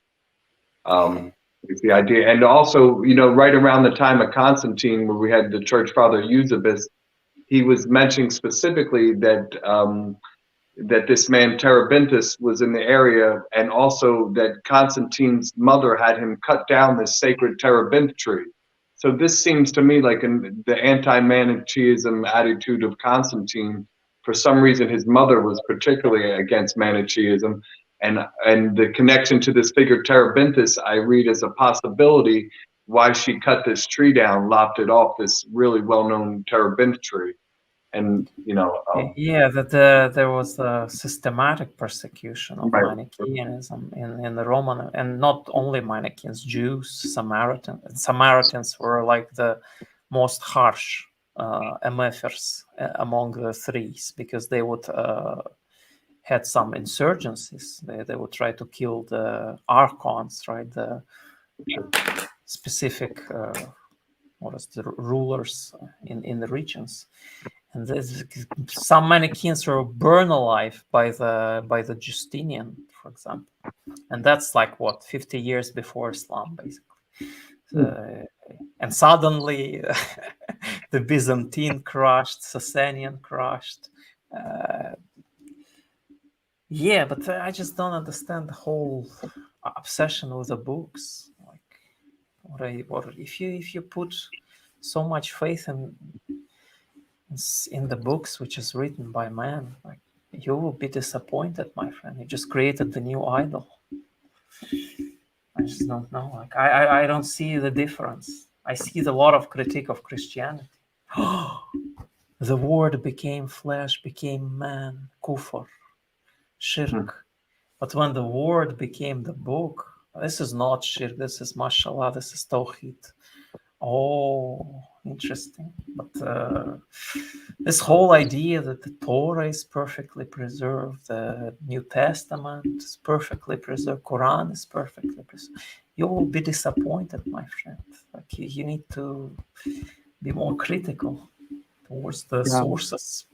It's the idea. And also, right around the time of Constantine, where we had the church father Eusebius, he was mentioning specifically that that this man Terebinthus was in the area, and also that Constantine's mother had him cut down this sacred terebinth tree. So this seems to me like the anti-Manicheism attitude of Constantine. For some reason, his mother was particularly against Manicheism, and the connection to this figure Terebinthus I read as a possibility why she cut this tree down, lopped it off, this really well-known terebinth tree. And Yeah, that there was a systematic persecution of Right. Manicheanism in the Roman, and not only Manicheans, Jews, Samaritans were like the most harsh MFers among the threes, because they would had some insurgencies. They would try to kill the archons, right? The specific rulers in the regions. And some Manicheans were burned alive by the Justinian, for example, and that's like what 50 years before Islam, basically. And suddenly, the Byzantine crashed, Sasanian crashed. Yeah, but I just don't understand the whole obsession with the books. Like, what if you put so much faith in the books which is written by man, like, you will be disappointed, my friend. You just created the new idol. I just don't know. Like, I don't see the difference. I see a lot of critique of Christianity. The word became flesh, became man, kufr, shirk. But when the word became the book, this is not shirk, this is mashallah, this is tawhid. Oh, interesting. But this whole idea that the Torah is perfectly preserved, the New Testament is perfectly preserved, Quran is perfectly preserved, you will be disappointed, my friend. Like, you need to be more critical towards the sources.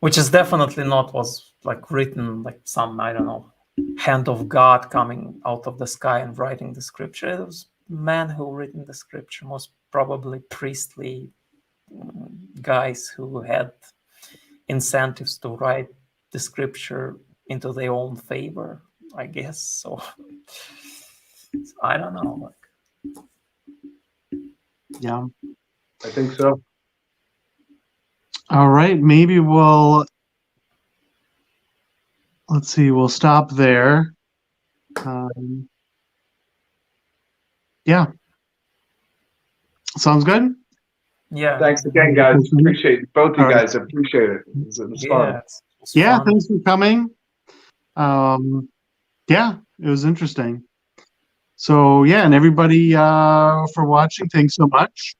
Which is definitely not was like written like some, I don't know, hand of God coming out of the sky and writing the scripture. It was men who written the scripture, most probably priestly guys who had incentives to write the scripture into their own favor, I guess. So I don't know. Yeah, I think so. All right, maybe let's see, we'll stop there. Yeah. Sounds good? Yeah. Thanks again, guys. Appreciate it. Both you guys. Appreciate it. It was fun. Yeah, thanks for coming. Yeah, it was interesting. So, yeah, and everybody for watching, thanks so much.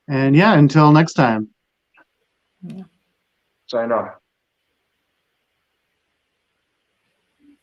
And yeah, until next time. Sign off.